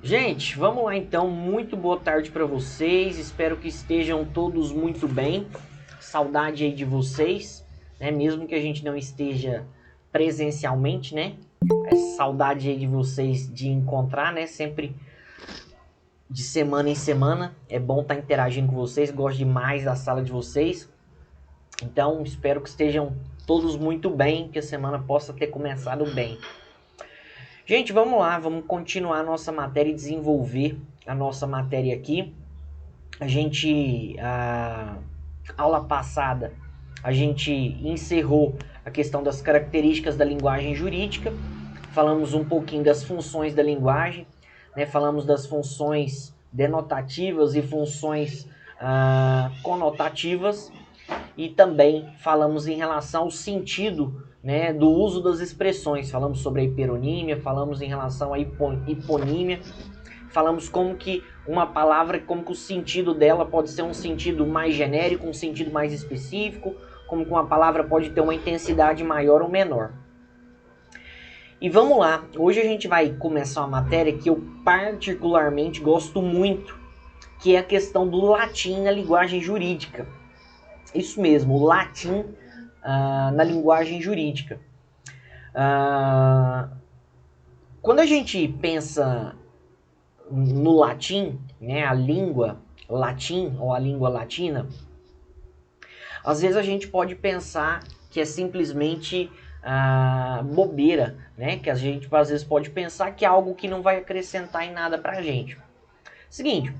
Gente, vamos lá então. Muito boa tarde para vocês. Espero que estejam todos muito bem. Saudade aí de vocês, né? Mesmo que a gente não esteja presencialmente, né? É saudade aí de vocês de encontrar, né? Sempre de semana em semana. É bom estar interagindo com vocês. Gosto demais da sala de vocês. Então, espero que estejam todos muito bem, que a semana possa ter começado bem. Gente, vamos lá, vamos continuar a nossa matéria e desenvolver a nossa matéria aqui. A aula passada, a gente encerrou a questão das características da linguagem jurídica, falamos um pouquinho das funções da linguagem, né? Falamos das funções denotativas e funções conotativas, e também falamos em relação ao sentido, né, do uso das expressões. Falamos sobre a hiperonímia, falamos em relação à hiponímia, falamos como que uma palavra, como que o sentido dela pode ser um sentido mais genérico, um sentido mais específico, como que uma palavra pode ter uma intensidade maior ou menor. E vamos lá, hoje a gente vai começar uma matéria que eu particularmente gosto muito, que é a questão do latim na linguagem jurídica. Isso mesmo, o latim na linguagem jurídica. Quando a gente pensa no latim, né, a língua latim ou a língua latina, às vezes a gente pode pensar que é simplesmente bobeira, né? Que a gente às vezes pode pensar que é algo que não vai acrescentar em nada pra gente. Seguinte,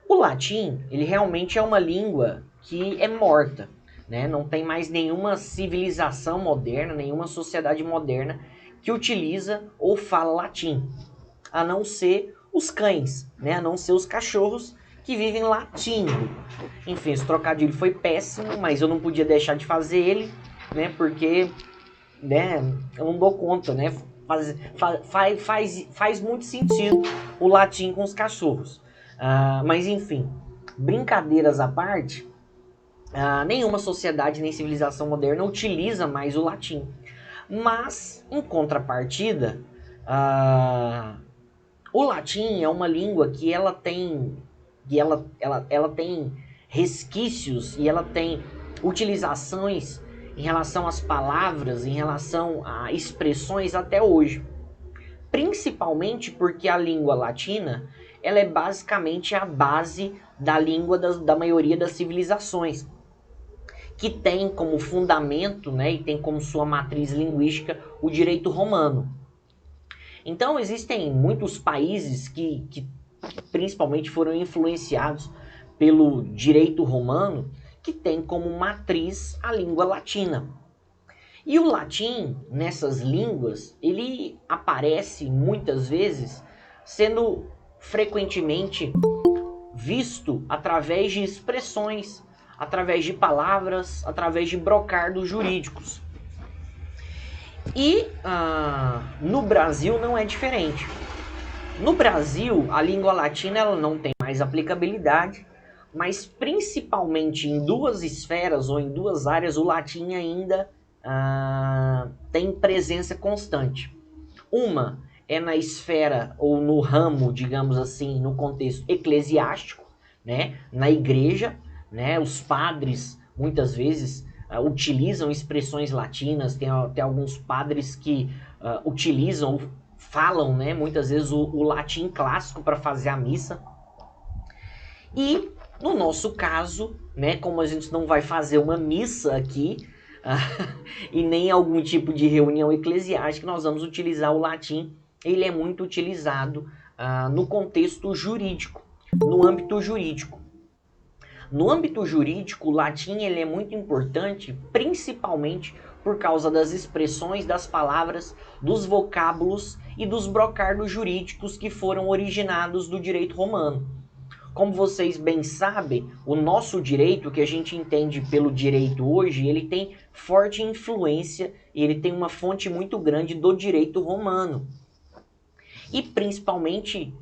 o latim, ele realmente é uma língua que é morta, né? Não tem mais nenhuma civilização moderna, nenhuma sociedade moderna que utiliza ou fala latim, a não ser os cães, né? A não ser os cachorros que vivem latindo. Enfim, esse trocadilho foi péssimo, mas eu não podia deixar de fazer ele, né? Porque, né, eu não dou conta, né? Faz muito sentido o latim com os cachorros. Mas enfim, brincadeiras à parte, nenhuma sociedade nem civilização moderna utiliza mais o latim. Mas, em contrapartida, o latim é uma língua que ela tem, ela tem resquícios e ela tem utilizações em relação às palavras, em relação a expressões até hoje. Principalmente porque a língua latina ela é basicamente a base da língua da maioria das civilizações, que tem como fundamento, né, e tem como sua matriz linguística o direito romano. Então existem muitos países que principalmente foram influenciados pelo direito romano, que tem como matriz a língua latina. E o latim, nessas línguas, ele aparece muitas vezes sendo frequentemente visto através de expressões, através de palavras, através de brocardos jurídicos. E no Brasil não é diferente. No Brasil, a língua latina ela não tem mais aplicabilidade, mas principalmente em duas esferas ou em duas áreas, o latim ainda tem presença constante. Uma é na esfera ou no ramo, digamos assim, no contexto eclesiástico, né? Na igreja, né? Os padres muitas vezes utilizam expressões latinas, tem alguns padres que utilizam, falam, né? Muitas vezes o latim clássico para fazer a missa. E no nosso caso, né? Como a gente não vai fazer uma missa aqui, e nem algum tipo de reunião eclesiástica, nós vamos utilizar o latim. Ele é muito utilizado no contexto jurídico, no âmbito jurídico. No âmbito jurídico, o latim ele é muito importante, principalmente por causa das expressões, das palavras, dos vocábulos e dos brocardos jurídicos que foram originados do direito romano. Como vocês bem sabem, o nosso direito, que a gente entende pelo direito hoje, ele tem forte influência e ele tem uma fonte muito grande do direito romano. E principalmente,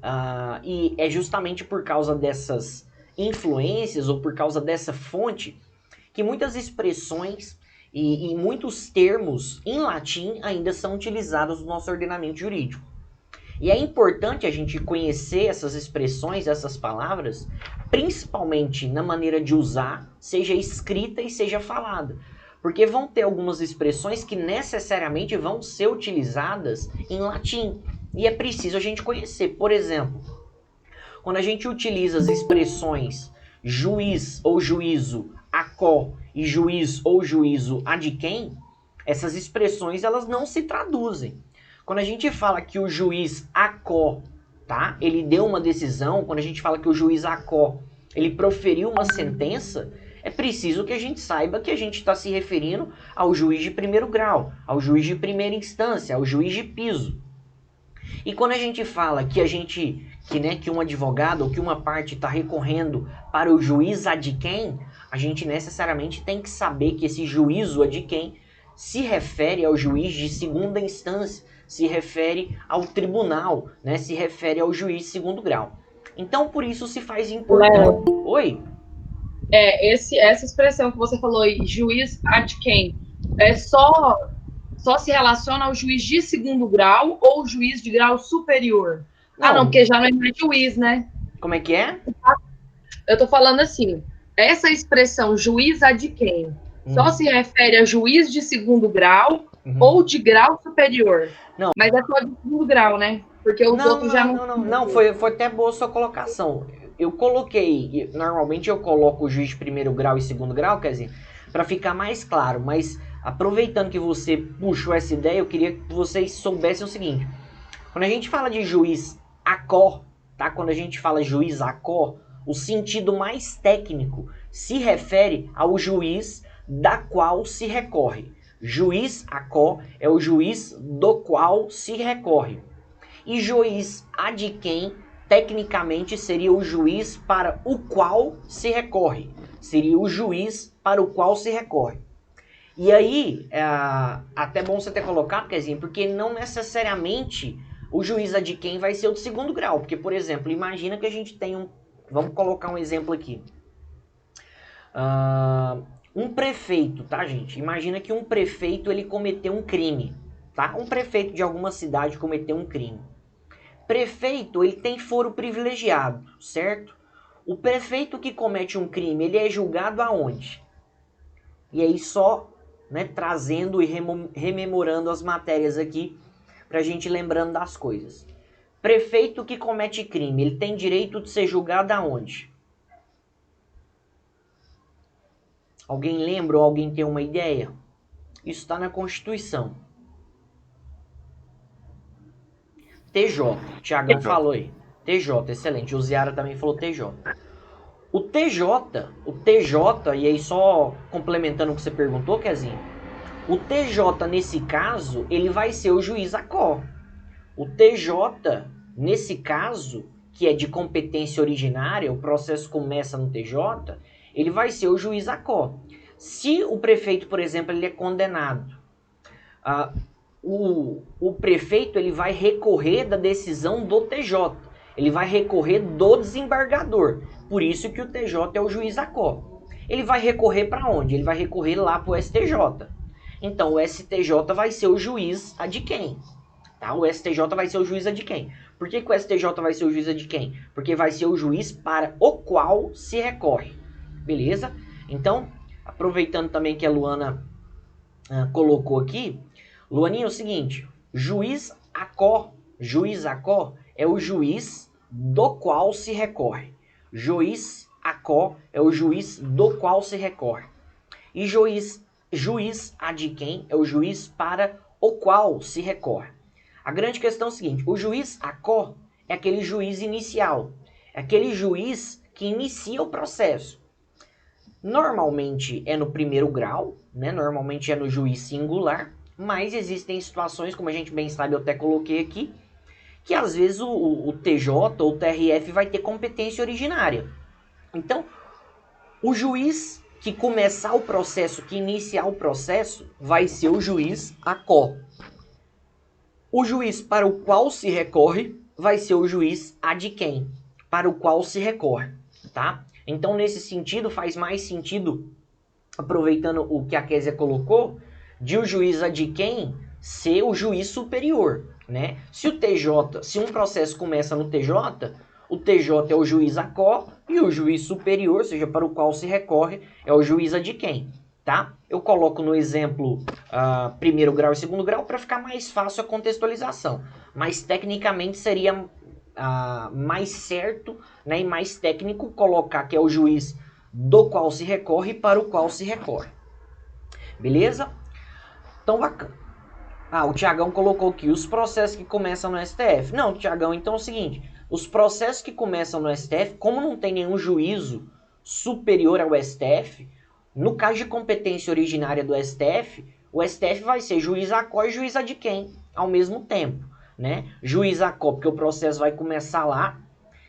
e é justamente por causa dessas influências ou por causa dessa fonte que muitas expressões e muitos termos em latim ainda são utilizados no nosso ordenamento jurídico. E é importante a gente conhecer essas expressões, essas palavras, principalmente na maneira de usar, seja escrita e seja falada. Porque vão ter algumas expressões que necessariamente vão ser utilizadas em latim. E é preciso a gente conhecer. Por exemplo, quando a gente utiliza as expressões juiz ou juízo aquó e juiz ou juízo adquém, essas expressões elas não se traduzem. Quando a gente fala que o juiz aquó, tá? Ele deu uma decisão, quando a gente fala que o juiz aquó, ele proferiu uma sentença, é preciso que a gente saiba que a gente está se referindo ao juiz de primeiro grau, ao juiz de primeira instância, ao juiz de piso. E quando a gente fala que um advogado ou que uma parte está recorrendo para o juiz adquém, a gente necessariamente tem que saber que esse juízo adquém se refere ao juiz de segunda instância, se refere ao tribunal, né? Se refere ao juiz de segundo grau. Então, por isso se faz importante. Oi? Essa expressão que você falou aí, juiz adquém, só se relaciona ao juiz de segundo grau ou juiz de grau superior? Não, porque já não é mais juiz, né? Como é que é? Eu tô falando assim, essa expressão juiz adquém só se refere a juiz de segundo grau ou de grau superior. Não. Mas é só de segundo grau, né? Porque os outros já não... Não, foi até boa sua colocação. Eu coloquei, normalmente eu coloco o juiz de primeiro grau e segundo grau, quer dizer, para ficar mais claro, mas aproveitando que você puxou essa ideia, eu queria que vocês soubessem o seguinte. Quando a gente fala de juiz aquó, tá? Quando a gente fala juiz aquó, o sentido mais técnico se refere ao juiz da qual se recorre. Juiz aquó é o juiz do qual se recorre. E juiz adquém, tecnicamente, seria o juiz para o qual se recorre. Seria o juiz para o qual se recorre. E aí, até bom você ter colocado, Kezinho, porque não necessariamente o juiz adquém vai ser o de segundo grau. Porque, por exemplo, imagina que a gente tem vamos colocar um exemplo aqui. Um prefeito, tá, gente? Imagina que um prefeito ele cometeu um crime, tá? Um prefeito de alguma cidade cometeu um crime. Prefeito, ele tem foro privilegiado, certo? O prefeito que comete um crime, ele é julgado aonde? E aí só, né, trazendo e rememorando as matérias aqui, pra gente lembrando das coisas. Prefeito que comete crime, ele tem direito de ser julgado aonde? Alguém lembra ou alguém tem uma ideia? Isso está na Constituição. TJ, Tiagão falou aí. TJ, excelente. O Ziara também falou TJ. O TJ, e aí só complementando o que você perguntou, Kezinho, o TJ, nesse caso, ele vai ser o juiz aquó. O TJ, nesse caso, que é de competência originária, o processo começa no TJ, ele vai ser o juiz aquó. Se o prefeito, por exemplo, ele é condenado, o prefeito ele vai recorrer da decisão do TJ. Ele vai recorrer do desembargador. Por isso que o TJ é o juiz aquó. Ele vai recorrer para onde? Ele vai recorrer lá para o STJ. Então, o STJ vai ser o juiz adquém. Tá? O STJ vai ser o juiz adquém. Por que o STJ vai ser o juiz adquém? Porque vai ser o juiz para o qual se recorre. Beleza? Então, aproveitando também que a Luana colocou aqui, Luaninha, é o seguinte, juiz aquó é o juiz do qual se recorre. Juiz aquó é o juiz do qual se recorre. E juiz adquém é o juiz para o qual se recorre. A grande questão é o seguinte, o juiz aquó é aquele juiz inicial, é aquele juiz que inicia o processo. Normalmente é no primeiro grau, né? Normalmente é no juiz singular, mas existem situações, como a gente bem sabe, eu até coloquei aqui, que às vezes o TJ ou o TRF vai ter competência originária. Então, o juiz que começar o processo, que iniciar o processo, vai ser o juiz aquó. O juiz para o qual se recorre vai ser o juiz adquém, para o qual se recorre, tá? Então, nesse sentido, faz mais sentido, aproveitando o que a Kézia colocou, de o juiz adquém ser o juiz superior. né? Se um processo começa no TJ, o TJ é o juiz ACO e o juiz superior, ou seja, para o qual se recorre, é o juiz adquém, tá? Eu coloco no exemplo primeiro grau e segundo grau para ficar mais fácil a contextualização, mas tecnicamente seria mais certo, né, e mais técnico colocar que é o juiz do qual se recorre e para o qual se recorre. Beleza? Então, bacana. O Tiagão colocou aqui os processos que começam no STF. Não, Tiagão, então é o seguinte, os processos que começam no STF, como não tem nenhum juízo superior ao STF, no caso de competência originária do STF, o STF vai ser juiz ACO e juiz adquém ao mesmo tempo, né? Juiz ACO, porque o processo vai começar lá,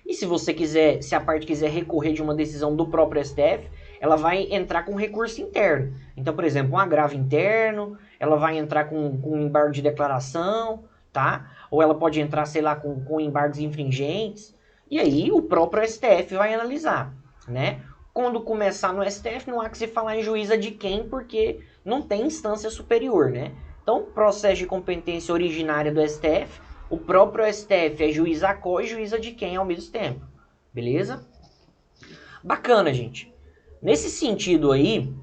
e se a parte quiser recorrer de uma decisão do próprio STF, ela vai entrar com recurso interno. Então, por exemplo, um agravo interno, ela vai entrar com um embargo de declaração, tá? Ou ela pode entrar, sei lá, com embargos infringentes. E aí o próprio STF vai analisar, né? Quando começar no STF, não há que se falar em juiz adquém, porque não tem instância superior, né? Então, processo de competência originária do STF, o próprio STF é juiz ACO e juiz adquém ao mesmo tempo. Beleza? Bacana, gente. Nesse sentido aí,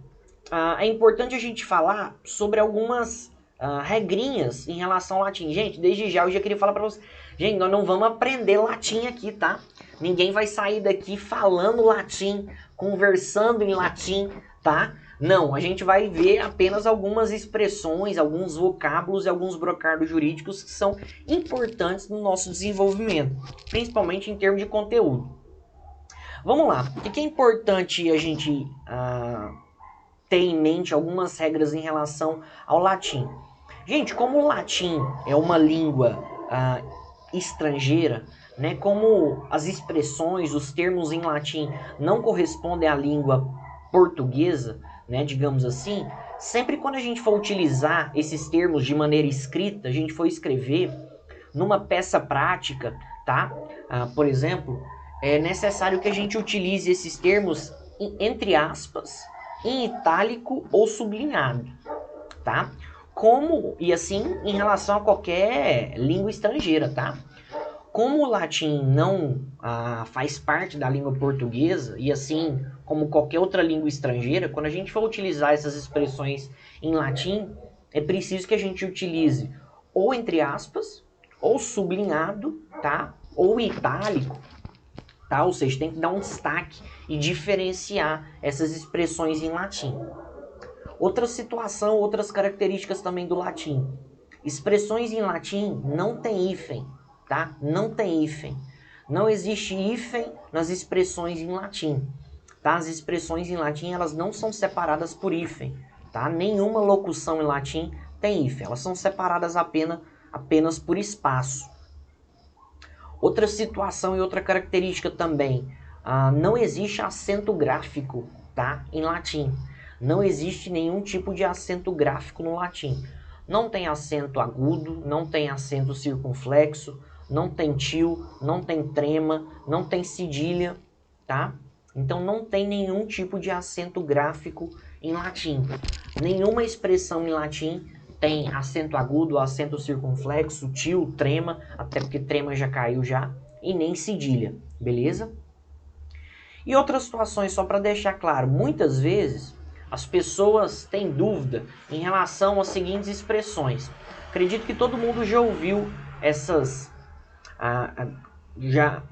é importante a gente falar sobre algumas regrinhas em relação ao latim. Gente, desde já eu já queria falar para vocês. Gente, nós não vamos aprender latim aqui, tá? Ninguém vai sair daqui falando latim, conversando em latim, tá? Não, a gente vai ver apenas algumas expressões, alguns vocábulos e alguns brocardos jurídicos que são importantes no nosso desenvolvimento, principalmente em termos de conteúdo. Vamos lá, o que é importante a gente ter em mente algumas regras em relação ao latim? Gente, como o latim é uma língua estrangeira, né, como as expressões, os termos em latim não correspondem à língua portuguesa, né, digamos assim, sempre quando a gente for utilizar esses termos de maneira escrita, a gente for escrever numa peça prática, tá? Por exemplo, é necessário que a gente utilize esses termos entre aspas, em itálico ou sublinhado, tá? E assim em relação a qualquer língua estrangeira, tá? Como o latim não faz parte da língua portuguesa, e assim como qualquer outra língua estrangeira, quando a gente for utilizar essas expressões em latim, é preciso que a gente utilize ou entre aspas, ou sublinhado, tá? Ou itálico, tá? Ou seja, tem que dar um destaque e diferenciar essas expressões em latim. Outra situação, outras características também do latim. Expressões em latim não tem hífen, tá? Não tem hífen. Não existe hífen nas expressões em latim, tá? As expressões em latim, elas não são separadas por hífen, tá? Nenhuma locução em latim tem hífen. Elas são separadas apenas por espaço. Outra situação e outra característica também, não existe acento gráfico, tá? Em latim. Não existe nenhum tipo de acento gráfico no latim. Não tem acento agudo, não tem acento circunflexo, não tem tio, não tem trema, não tem cedilha, tá? Então não tem nenhum tipo de acento gráfico em latim. Nenhuma expressão em latim tem acento agudo, acento circunflexo, tio, trema, até porque trema já caiu já, e nem cedilha, beleza? E outras situações, só para deixar claro, muitas vezes as pessoas têm dúvida em relação às seguintes expressões. Acredito que todo mundo já ouviu essas, já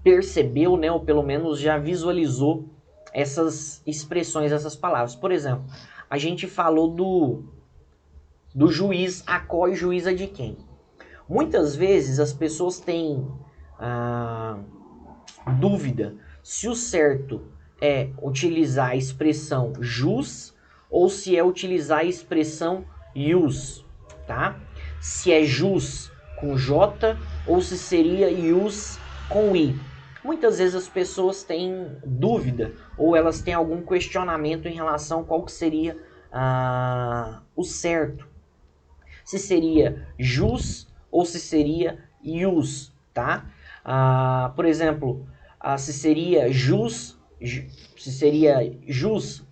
percebeu, né, ou pelo menos já visualizou essas expressões, essas palavras. Por exemplo, a gente falou do juiz ACO e juiz adquém. Muitas vezes as pessoas têm dúvida se o certo é utilizar a expressão jus ou se é utilizar a expressão ius, tá? Se é jus com J ou se seria ius com I. Muitas vezes as pessoas têm dúvida ou elas têm algum questionamento em relação a qual que seria o certo. Se seria jus ou se seria ius, tá? Por exemplo, se seria jus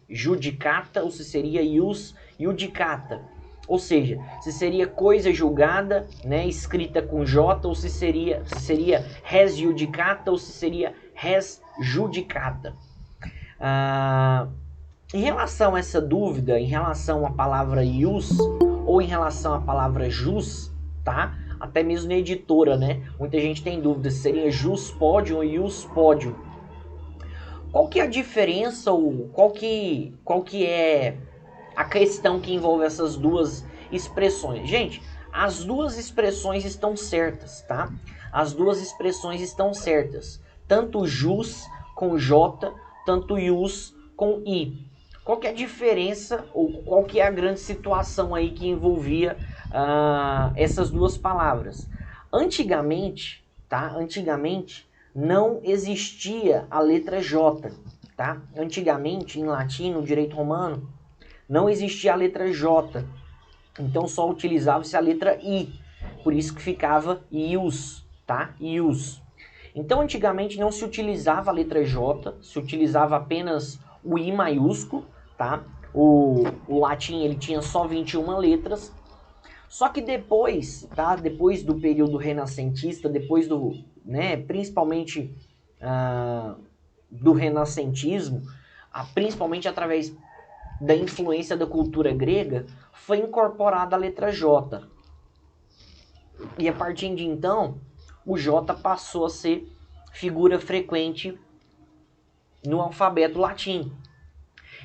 judicata ou se seria ius judicata. Ou seja, se seria coisa julgada, né, escrita com J, ou se seria res judicata, ou se seria res judicata. Em relação a essa dúvida, em relação à palavra ius, ou em relação à palavra jus, tá? Até mesmo na editora, né? Muita gente tem dúvida se seria jus podium ou ius podium. Qual que é a diferença, ou qual que é a questão que envolve essas duas expressões? Gente, as duas expressões estão certas, tá? As duas expressões estão certas. Tanto jus com J, tanto ius com I. Qual que é a diferença, ou qual que é a grande situação aí que envolvia essas duas palavras? Antigamente, tá? Antigamente não existia a letra J, tá? Antigamente, em latim, no direito romano, não existia a letra J, então só utilizava-se a letra I, por isso que ficava ius, tá? Ius. Então antigamente não se utilizava a letra J, se utilizava apenas o I maiúsculo, tá? O latim ele tinha só 21 letras, só que depois, tá? Depois do período renascentista, depois do, né, principalmente do renascentismo, principalmente através da influência da cultura grega, foi incorporada a letra J. E a partir de então, o J passou a ser figura frequente no alfabeto latim.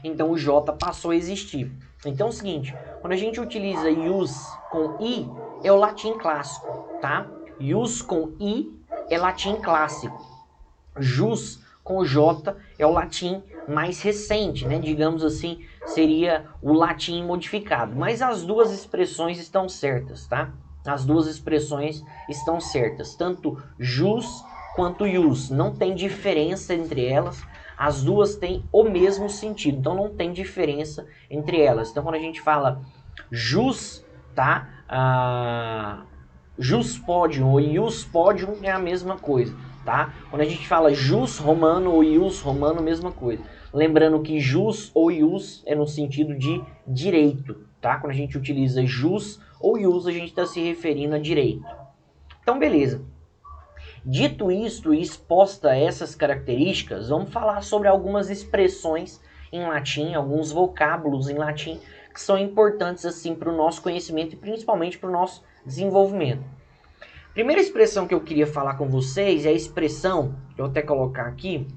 Então o J passou a existir. Então é o seguinte, quando a gente utiliza ius com I, é o latim clássico, tá? Ius com I é latim clássico. Jus com J é o latim mais recente, né? Digamos assim, seria o latim modificado. Mas as duas expressões estão certas, tá? As duas expressões estão certas, tanto jus quanto ius. Não tem diferença entre elas, as duas têm o mesmo sentido, então não tem diferença entre elas. Então quando a gente fala jus, tá? Jus podium ou ius podium é a mesma coisa, tá? Quando a gente fala jus romano ou ius romano, mesma coisa. Lembrando que jus ou ius é no sentido de direito, tá? Quando a gente utiliza jus ou ius, a gente está se referindo a direito. Então, beleza. Dito isto e exposta essas características, vamos falar sobre algumas expressões em latim, alguns vocábulos em latim que são importantes assim para o nosso conhecimento e principalmente para o nosso desenvolvimento. Primeira expressão que eu queria falar com vocês é a expressão, que eu vou até colocar aqui,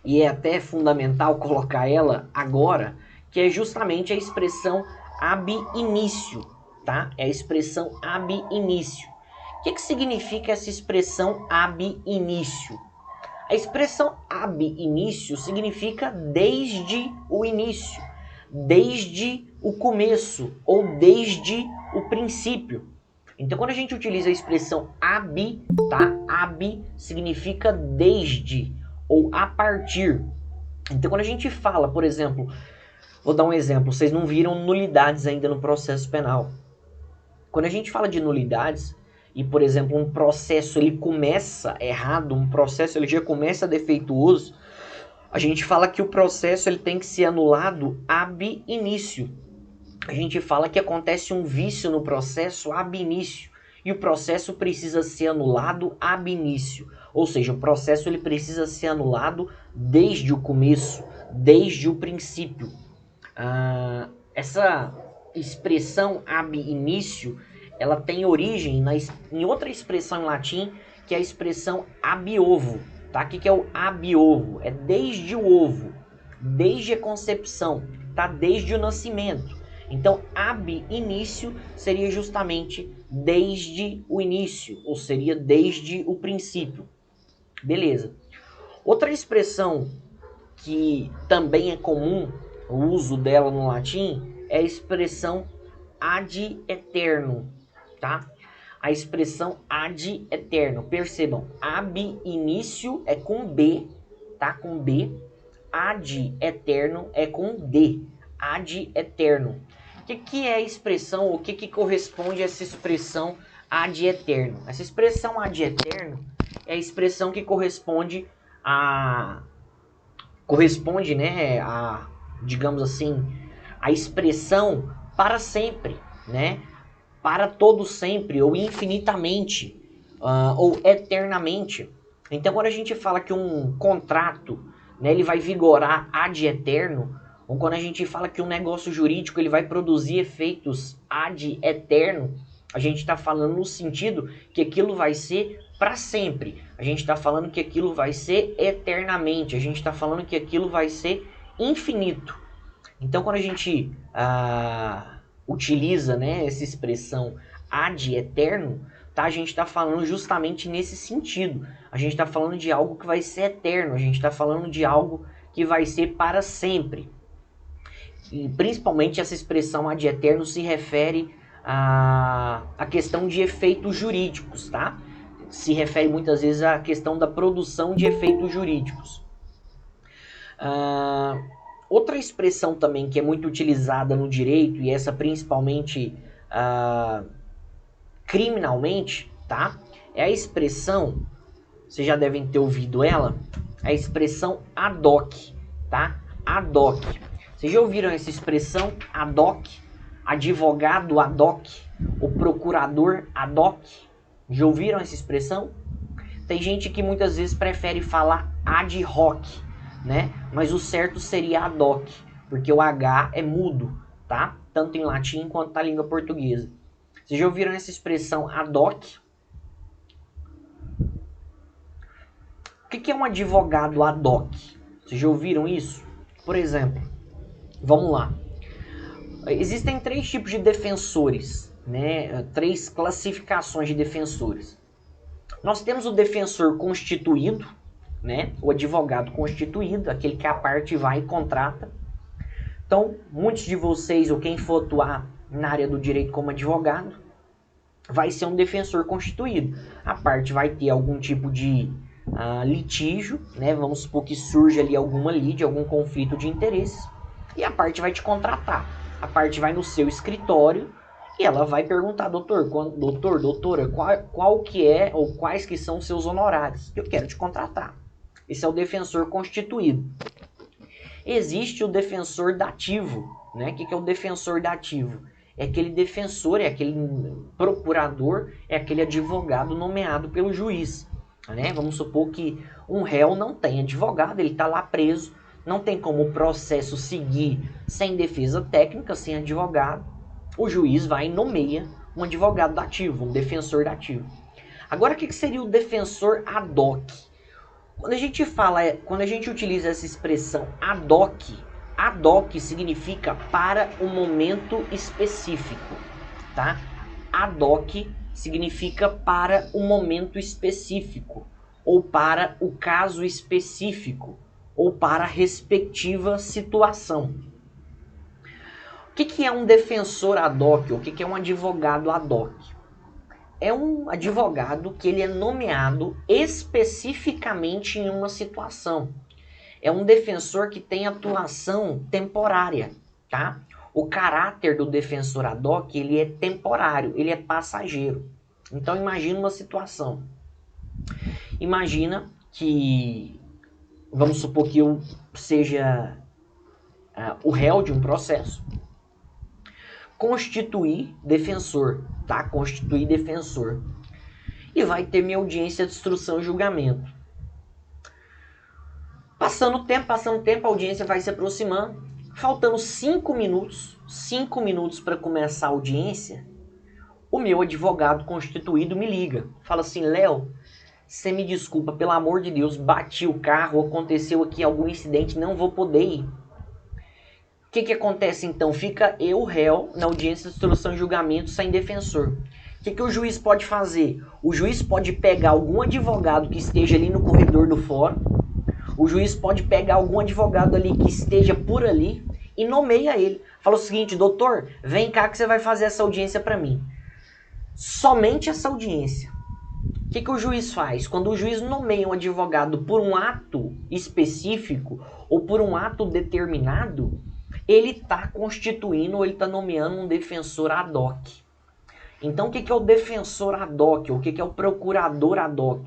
e é até fundamental colocar ela agora, que é justamente a expressão ab início, tá? É a expressão ab início. O que significa essa expressão ab início? A expressão ab início significa desde o início, desde o começo ou desde o princípio. Então, quando a gente utiliza a expressão ab, tá? Ab significa desde ou a partir. Então, quando a gente fala, por exemplo, vou dar um exemplo, vocês não viram nulidades ainda no processo penal. Quando a gente fala de nulidades, e, por exemplo, um processo ele começa errado, um processo ele já começa defeituoso, a gente fala que o processo ele tem que ser anulado ab início. A gente fala que acontece um vício no processo ab início, e o processo precisa ser anulado ab início. Ou seja, o processo ele precisa ser anulado desde o começo, desde o princípio. Essa expressão ab início, ela tem origem em outra expressão em latim, que é a expressão ab ovo. Tá? O que é o ab ovo? É desde o ovo, desde a concepção, tá? Desde o nascimento. Então, ab início seria justamente desde o início, ou seria desde o princípio. Beleza. Outra expressão que também é comum o uso dela no latim é a expressão ad eternum, tá? A expressão ad eternum. Percebam, ab início é com B, tá? Com B. Ad eternum é com D. Ad eternum. O que é a expressão, o que corresponde a essa expressão ad eternum? Essa expressão ad eternum é a expressão que corresponde, né, a, digamos assim, a expressão para sempre, né? Para todo sempre, ou infinitamente, ou eternamente. Então, quando a gente fala que um contrato, né, ele vai vigorar ad eterno, ou quando a gente fala que um negócio jurídico ele vai produzir efeitos ad eterno, a gente está falando no sentido que aquilo vai ser para sempre. A gente está falando que aquilo vai ser eternamente. A gente está falando que aquilo vai ser infinito. Então, quando a gente utiliza, né, essa expressão ad eterno, tá? A gente está falando justamente nesse sentido. A gente está falando de algo que vai ser eterno. A gente está falando de algo que vai ser para sempre. E principalmente essa expressão ad eterno se refere à questão de efeitos jurídicos, tá? Se refere muitas vezes à questão da produção de efeitos jurídicos. Outra expressão também que é muito utilizada no direito, e essa principalmente criminalmente, tá? É a expressão, vocês já devem ter ouvido ela, a expressão ad hoc, tá? Ad hoc. Vocês já ouviram essa expressão ad hoc? Advogado ad hoc, o procurador ad hoc? Já ouviram essa expressão? Tem gente que muitas vezes prefere falar ad hoc, né? Mas o certo seria ad hoc, porque o H é mudo, tá? Tanto em latim quanto na língua portuguesa. Vocês já ouviram essa expressão ad hoc? O que é um advogado ad hoc? Vocês já ouviram isso? Por exemplo, vamos lá. Existem 3 tipos de defensores, né? 3 classificações de defensores. Nós temos o defensor constituído, né? O advogado constituído, aquele que a parte vai e contrata. Então, muitos de vocês, ou quem for atuar na área do direito como advogado, vai ser um defensor constituído. A parte vai ter algum tipo de litígio, né? Vamos supor que surge ali alguma lide, algum conflito de interesses, e a parte vai te contratar. A parte vai no seu escritório e ela vai perguntar, doutora, qual que é, ou quais que são os seus honorários? Eu quero te contratar. Esse é o defensor constituído. Existe o defensor dativo, né? O que é o defensor dativo? É aquele defensor, é aquele procurador, é aquele advogado nomeado pelo juiz, né? Vamos supor que um réu não tem advogado, ele está lá preso, não tem como o processo seguir sem defesa técnica, sem advogado. O juiz vai e nomeia um advogado dativo, um defensor dativo. Agora, o que seria o defensor ad hoc? Quando a gente utiliza essa expressão ad hoc significa para um momento específico, tá? Ad hoc significa para um momento específico, ou para o caso específico, ou para a respectiva situação. O que é um defensor ad hoc? O que é um advogado ad hoc? É um advogado que ele é nomeado especificamente em uma situação. É um defensor que tem atuação temporária, tá? O caráter do defensor ad hoc, ele é temporário, ele é passageiro. Então imagina uma situação. Imagina que, vamos supor que eu seja o réu de um processo. Constituir defensor, tá? Constituir defensor. E vai ter minha audiência de instrução e julgamento. Passando o tempo, a audiência vai se aproximando. Faltando 5 minutos para começar a audiência, o meu advogado constituído me liga. Fala assim, Léo, você me desculpa, pelo amor de Deus, bati o carro, aconteceu aqui algum incidente, não vou poder ir. O que acontece então? Fica eu, réu, na audiência de instrução e julgamento sem defensor. O que o juiz pode fazer? O juiz pode pegar algum advogado que esteja ali no corredor do fórum, o juiz pode pegar algum advogado ali que esteja por ali e nomeia ele. Fala o seguinte, doutor, vem cá que você vai fazer essa audiência para mim. Somente essa audiência. O que o juiz faz? Quando o juiz nomeia um advogado por um ato específico ou por um ato determinado, ele está constituindo ou ele está nomeando um defensor ad hoc. Então, o que é o defensor ad hoc? O que é o procurador ad hoc?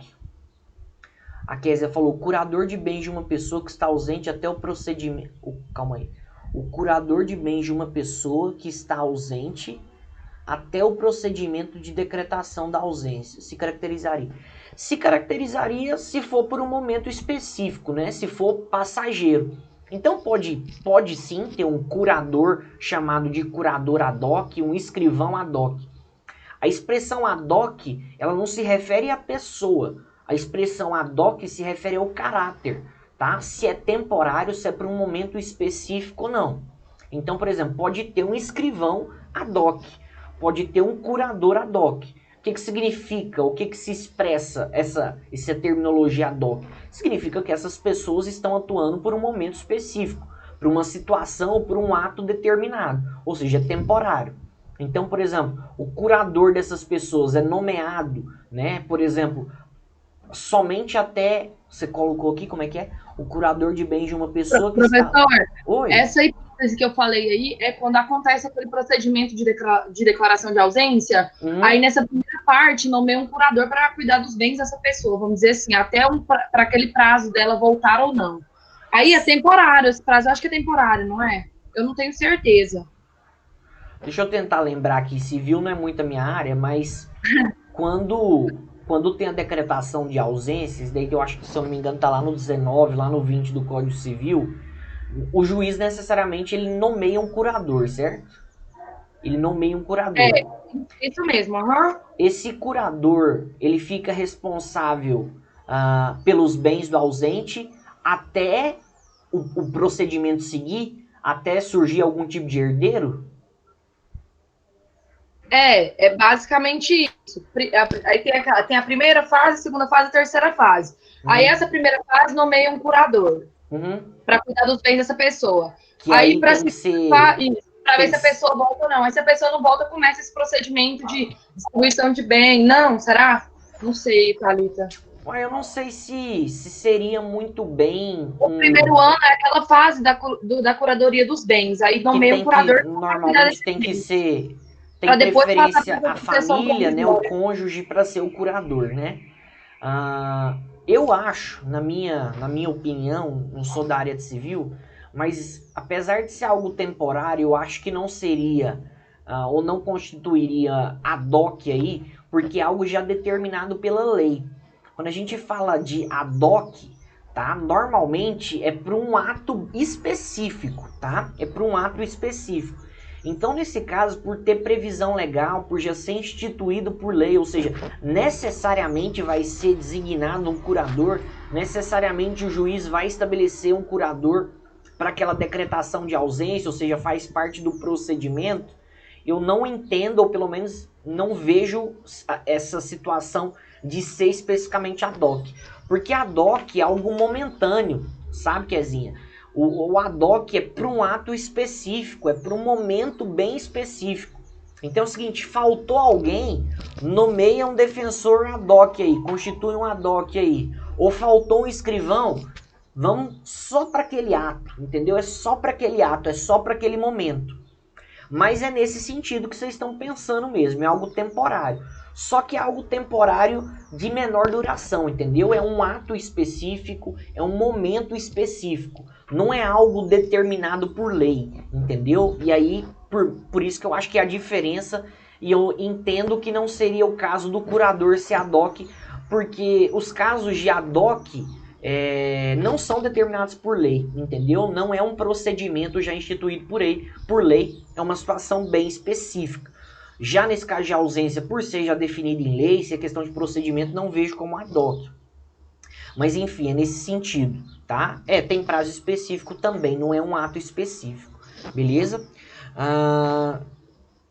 A Kézia falou, curador de bens de uma pessoa que está ausente até o procedimento. Calma aí. o curador de bens de uma pessoa que está ausente até o procedimento de decretação da ausência. Se caracterizaria. Se caracterizaria se for por um momento específico, né? Se for passageiro. Então pode sim ter um curador chamado de curador ad hoc, um escrivão ad hoc. A expressão ad hoc, ela não se refere à pessoa. A expressão ad hoc se refere ao caráter, tá? Se é temporário, se é para um momento específico ou não. Então, por exemplo, pode ter um escrivão ad hoc, pode ter um curador ad hoc. O que significa? O que se expressa essa terminologia ad hoc? Significa que essas pessoas estão atuando por um momento específico, por uma situação ou por um ato determinado, ou seja, é temporário. Então, por exemplo, o curador dessas pessoas é nomeado, né? Por exemplo, somente até... Você colocou aqui, como é que é? O curador de bens de uma pessoa que Professor, está... Oi? essa hipótese que eu falei aí é quando acontece aquele procedimento de declaração de ausência, aí nessa primeira parte nomeia um curador para cuidar dos bens dessa pessoa, vamos dizer assim, até para aquele prazo dela voltar ou não. Aí é temporário, esse prazo eu acho que é temporário, não é? Eu não tenho certeza. Deixa eu tentar lembrar aqui, civil não é muito a minha área, mas quando tem a decretação de ausências, daí que eu acho que, se eu não me engano, tá lá no 19, lá no 20 do Código Civil, o juiz necessariamente ele nomeia um curador, certo? Ele nomeia um curador. É, isso mesmo, Esse curador, ele fica responsável pelos bens do ausente até o procedimento seguir, até surgir algum tipo de herdeiro? É basicamente isso. Aí tem a primeira fase, a segunda fase, a terceira fase. Aí essa primeira fase nomeia um curador para cuidar dos bens dessa pessoa. Que aí para ver se a pessoa volta ou não. Aí se a pessoa não volta, começa esse procedimento de distribuição de bem. Não, será? Não sei, Thalita. Eu não sei se seria muito bem... O primeiro ano é aquela fase da curadoria dos bens. Aí nomeia um curador. Normalmente tem que ser... Tem preferência a família, né, o cônjuge, para ser o curador, né? Eu acho, na minha opinião, não sou da área de civil, mas apesar de ser algo temporário, eu acho que não seria, ou não constituiria ad hoc aí, porque é algo já determinado pela lei. Quando a gente fala de ad hoc, tá? Normalmente é para um ato específico, tá? É para um ato específico. Então, nesse caso, por ter previsão legal, por já ser instituído por lei, ou seja, necessariamente vai ser designado um curador, necessariamente o juiz vai estabelecer um curador para aquela decretação de ausência, ou seja, faz parte do procedimento, eu não entendo, ou pelo menos não vejo essa situação de ser especificamente ad hoc. Porque ad hoc é algo momentâneo, sabe, Kezinha? O ad hoc é para um ato específico, é para um momento bem específico. Então é o seguinte, faltou alguém, nomeia um defensor ad hoc aí, constitui um ad hoc aí. Ou faltou um escrivão, vamos só para aquele ato, entendeu? É só para aquele ato, é só para aquele momento. Mas é nesse sentido que vocês estão pensando mesmo, é algo temporário. Só que é algo temporário de menor duração, entendeu? É um ato específico, é um momento específico. Não é algo determinado por lei, entendeu? E aí, por isso que eu acho que é a diferença, e eu entendo que não seria o caso do curador ser ad hoc, porque os casos de ad hoc não são determinados por lei, entendeu? Não é um procedimento já instituído por lei, é uma situação bem específica. Já nesse caso de ausência, por ser já definido em lei, se é questão de procedimento, não vejo como ad hoc. Mas enfim, é nesse sentido, tá? Tem prazo específico também, não é um ato específico, beleza?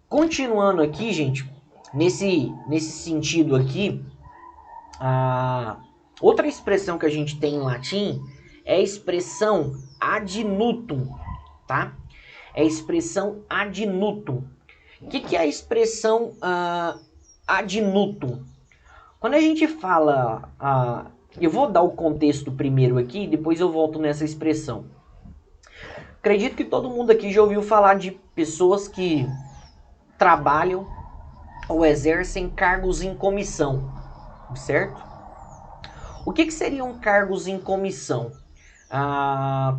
Continuando aqui, gente, nesse sentido aqui, outra expressão que a gente tem em latim é a expressão ad nutum, tá? É a expressão ad nutum. O que é a expressão ad nutum? Quando a gente fala... eu vou dar o contexto primeiro aqui, depois eu volto nessa expressão. Acredito que todo mundo aqui já ouviu falar de pessoas que trabalham ou exercem cargos em comissão, certo? O que seriam cargos em comissão?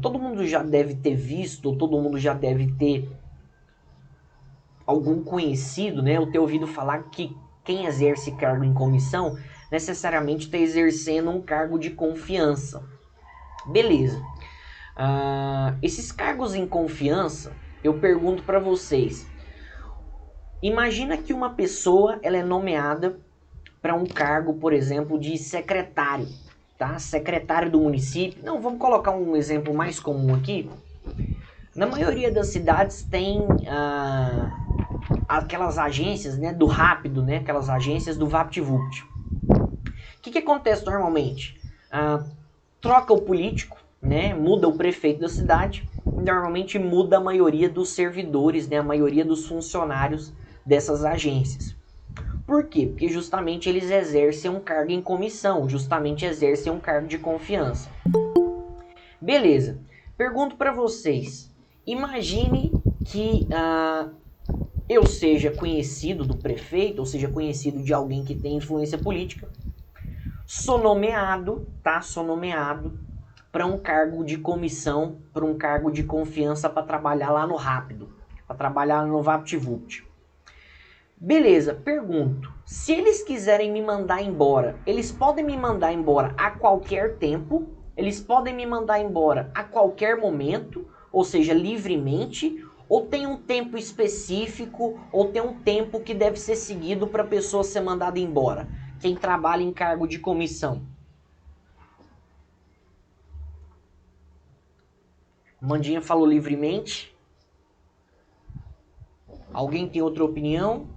Todo mundo já deve ter visto, todo mundo já deve ter algum conhecido, né, ou ter ouvido falar que quem exerce cargo em comissão necessariamente está exercendo um cargo de confiança. Beleza. Esses cargos em confiança, eu pergunto para vocês. Imagina que uma pessoa ela é nomeada para um cargo, por exemplo, de secretário, tá? Secretário do município. Não, vamos colocar um exemplo mais comum aqui. Na maioria das cidades tem aquelas agências, né, do rápido, né, aquelas agências do VaptVupt. O que acontece normalmente? Troca o político, né, muda o prefeito da cidade, normalmente muda a maioria dos servidores, né, a maioria dos funcionários dessas agências. Por quê? Porque justamente eles exercem um cargo em comissão, justamente exercem um cargo de confiança. Beleza. Pergunto para vocês. Imagine que eu seja conhecido do prefeito, ou seja conhecido de alguém que tem influência política. Sou nomeado, tá? Sou nomeado para um cargo de comissão, para um cargo de confiança para trabalhar lá no Rápido, para trabalhar no VaptVupt. Beleza, pergunto, se eles quiserem me mandar embora, eles podem me mandar embora a qualquer tempo, eles podem me mandar embora a qualquer momento, ou seja, livremente, ou tem um tempo específico, ou tem um tempo que deve ser seguido para a pessoa ser mandada embora, quem trabalha em cargo de comissão. Mandinha falou livremente. Alguém tem outra opinião?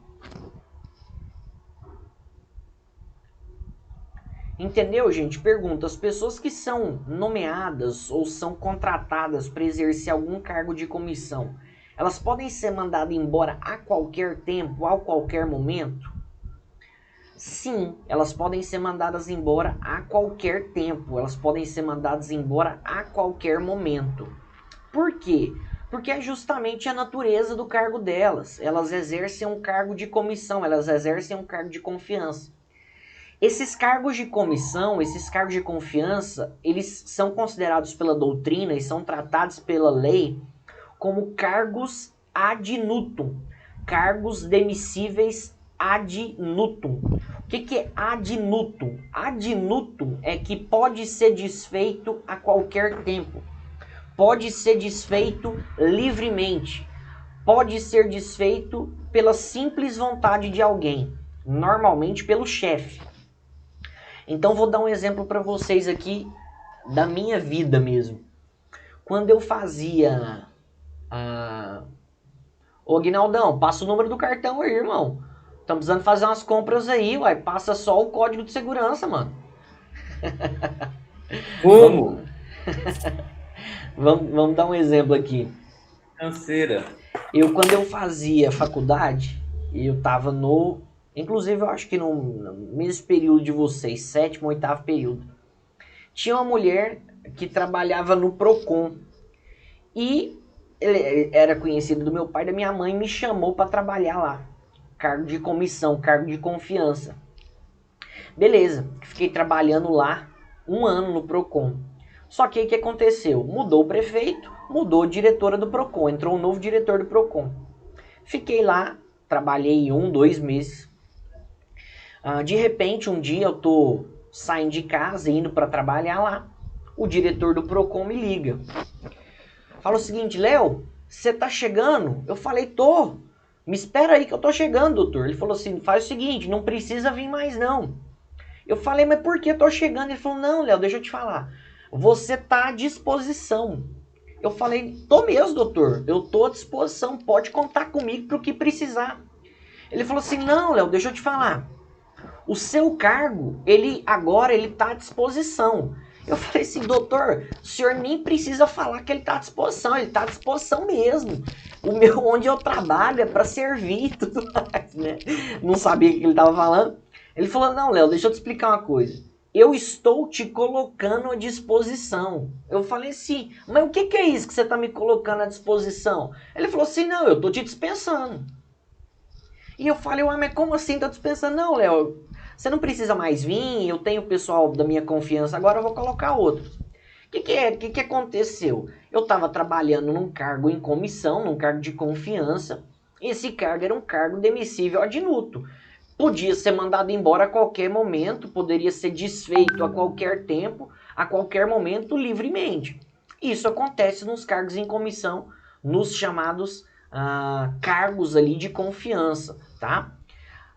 Entendeu, gente? Pergunta, as pessoas que são nomeadas ou são contratadas para exercer algum cargo de comissão, elas podem ser mandadas embora a qualquer tempo, a qualquer momento? Sim, elas podem ser mandadas embora a qualquer tempo, elas podem ser mandadas embora a qualquer momento. Por quê? Porque é justamente a natureza do cargo delas. Elas exercem um cargo de comissão, elas exercem um cargo de confiança. Esses cargos de comissão, esses cargos de confiança, eles são considerados pela doutrina e são tratados pela lei como cargos ad nutum, cargos demissíveis ad nutum. O que é ad nutum? Ad nutum é que pode ser desfeito a qualquer tempo, pode ser desfeito livremente, pode ser desfeito pela simples vontade de alguém, normalmente pelo chefe. Então vou dar um exemplo para vocês aqui da minha vida mesmo. Quando eu fazia... Ô Guinaldão, passa o número do cartão aí, irmão. Estamos precisando fazer umas compras aí, uai. Passa só o código de segurança, mano. Como? Vamos dar um exemplo aqui. Canseira. Quando eu fazia faculdade, eu tava no... Inclusive, eu acho que no mesmo período de vocês, 7º, 8º período. Tinha uma mulher que trabalhava no Procon. E ele era conhecido do meu pai e da minha mãe, me chamou para trabalhar lá. Cargo de comissão, cargo de confiança. Beleza, fiquei trabalhando lá 1 ano no Procon. Só que o que aconteceu? Mudou o prefeito, mudou a diretora do Procon, entrou um novo diretor do Procon. Fiquei lá, trabalhei 1, 2 meses. De repente, um dia eu tô saindo de casa, indo para trabalhar lá. O diretor do Procon me liga. Fala o seguinte, Léo, você tá chegando? Eu falei, tô. Me espera aí que eu tô chegando, doutor. Ele falou assim, faz o seguinte, não precisa vir mais não. Eu falei, mas por que eu tô chegando? Ele falou, não, Léo, deixa eu te falar. Você tá à disposição. Eu falei, tô mesmo, doutor. Eu tô à disposição, pode contar comigo pro que precisar. Ele falou assim, não, Léo, deixa eu te falar. O seu cargo, agora ele tá à disposição. Eu falei assim, doutor, o senhor nem precisa falar que ele tá à disposição, ele tá à disposição mesmo. Onde eu trabalho é para servir e tudo mais, né? Não sabia o que ele tava falando. Ele falou, não, Léo, deixa eu te explicar uma coisa. Eu estou te colocando à disposição. Eu falei assim, mas o que é isso que você tá me colocando à disposição? Ele falou assim, não, eu tô te dispensando. E eu falei, ué, mas como assim tá dispensando? Não, Léo, você não precisa mais vir, eu tenho o pessoal da minha confiança, agora eu vou colocar outros. O que aconteceu? Eu estava trabalhando num cargo em comissão, num cargo de confiança. Esse cargo era um cargo demissível ad nutum. Podia ser mandado embora a qualquer momento, poderia ser desfeito a qualquer tempo, a qualquer momento, livremente. Isso acontece nos cargos em comissão, nos chamados cargos ali de confiança, tá?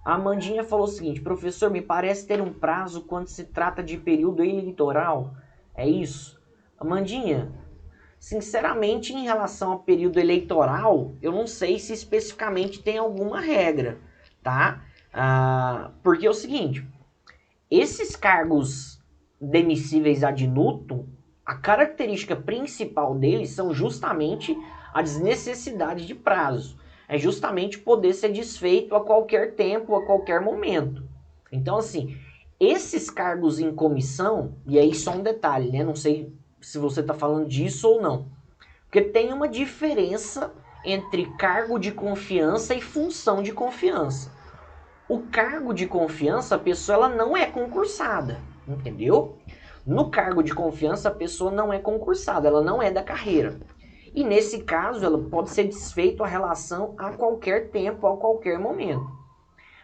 A Amandinha falou o seguinte: professor, me parece ter um prazo quando se trata de período eleitoral. É isso? Amandinha, sinceramente, em relação ao período eleitoral, eu não sei se especificamente tem alguma regra, tá? Porque é o seguinte, esses cargos demissíveis ad nutum, a característica principal deles são justamente a desnecessidade de prazo. É justamente poder ser desfeito a qualquer tempo, a qualquer momento. Então, assim, esses cargos em comissão, e aí só um detalhe, né? Não sei se você está falando disso ou não. Porque tem uma diferença entre cargo de confiança e função de confiança. O cargo de confiança, a pessoa ela não é concursada, entendeu? No cargo de confiança, a pessoa não é concursada, ela não é da carreira. E nesse caso, ela pode ser desfeita a relação a qualquer tempo, a qualquer momento.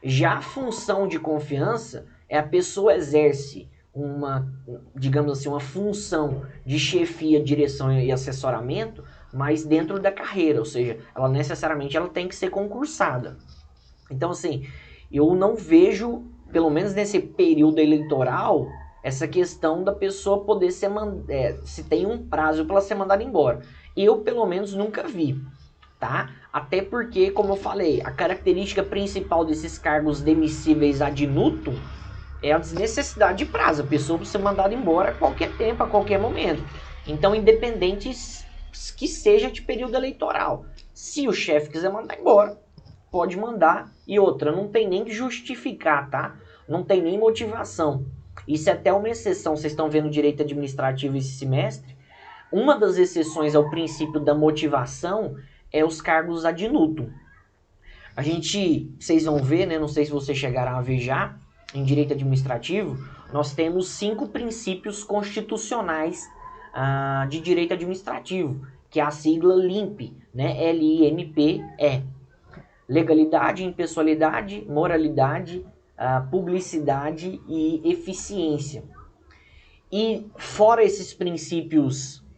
Já a função de confiança é a pessoa exerce uma, digamos assim, uma função de chefia, direção e assessoramento, mas dentro da carreira, ou seja, ela necessariamente ela tem que ser concursada. Então, assim, eu não vejo, pelo menos nesse período eleitoral, essa questão da pessoa poder ser se tem um prazo para ela ser mandada embora. Eu, pelo menos, nunca vi, tá? Até porque, como eu falei, a característica principal desses cargos demissíveis ad nutum é a desnecessidade de prazo. A pessoa precisa ser mandada embora a qualquer tempo, a qualquer momento. Então, independente que seja de período eleitoral. Se o chefe quiser mandar embora, pode mandar. E outra, não tem nem que justificar, tá? Não tem nem motivação. Isso é até uma exceção. Vocês estão vendo direito administrativo esse semestre. Uma das exceções ao princípio da motivação é os cargos ad nutum. Vocês vão ver, né? Não sei se vocês chegaram a ver já, em direito administrativo, nós temos 5 princípios constitucionais de direito administrativo, que é a sigla LIMP, né? L-I-M-P-E. Legalidade, impessoalidade, moralidade, publicidade e eficiência. E fora esses princípios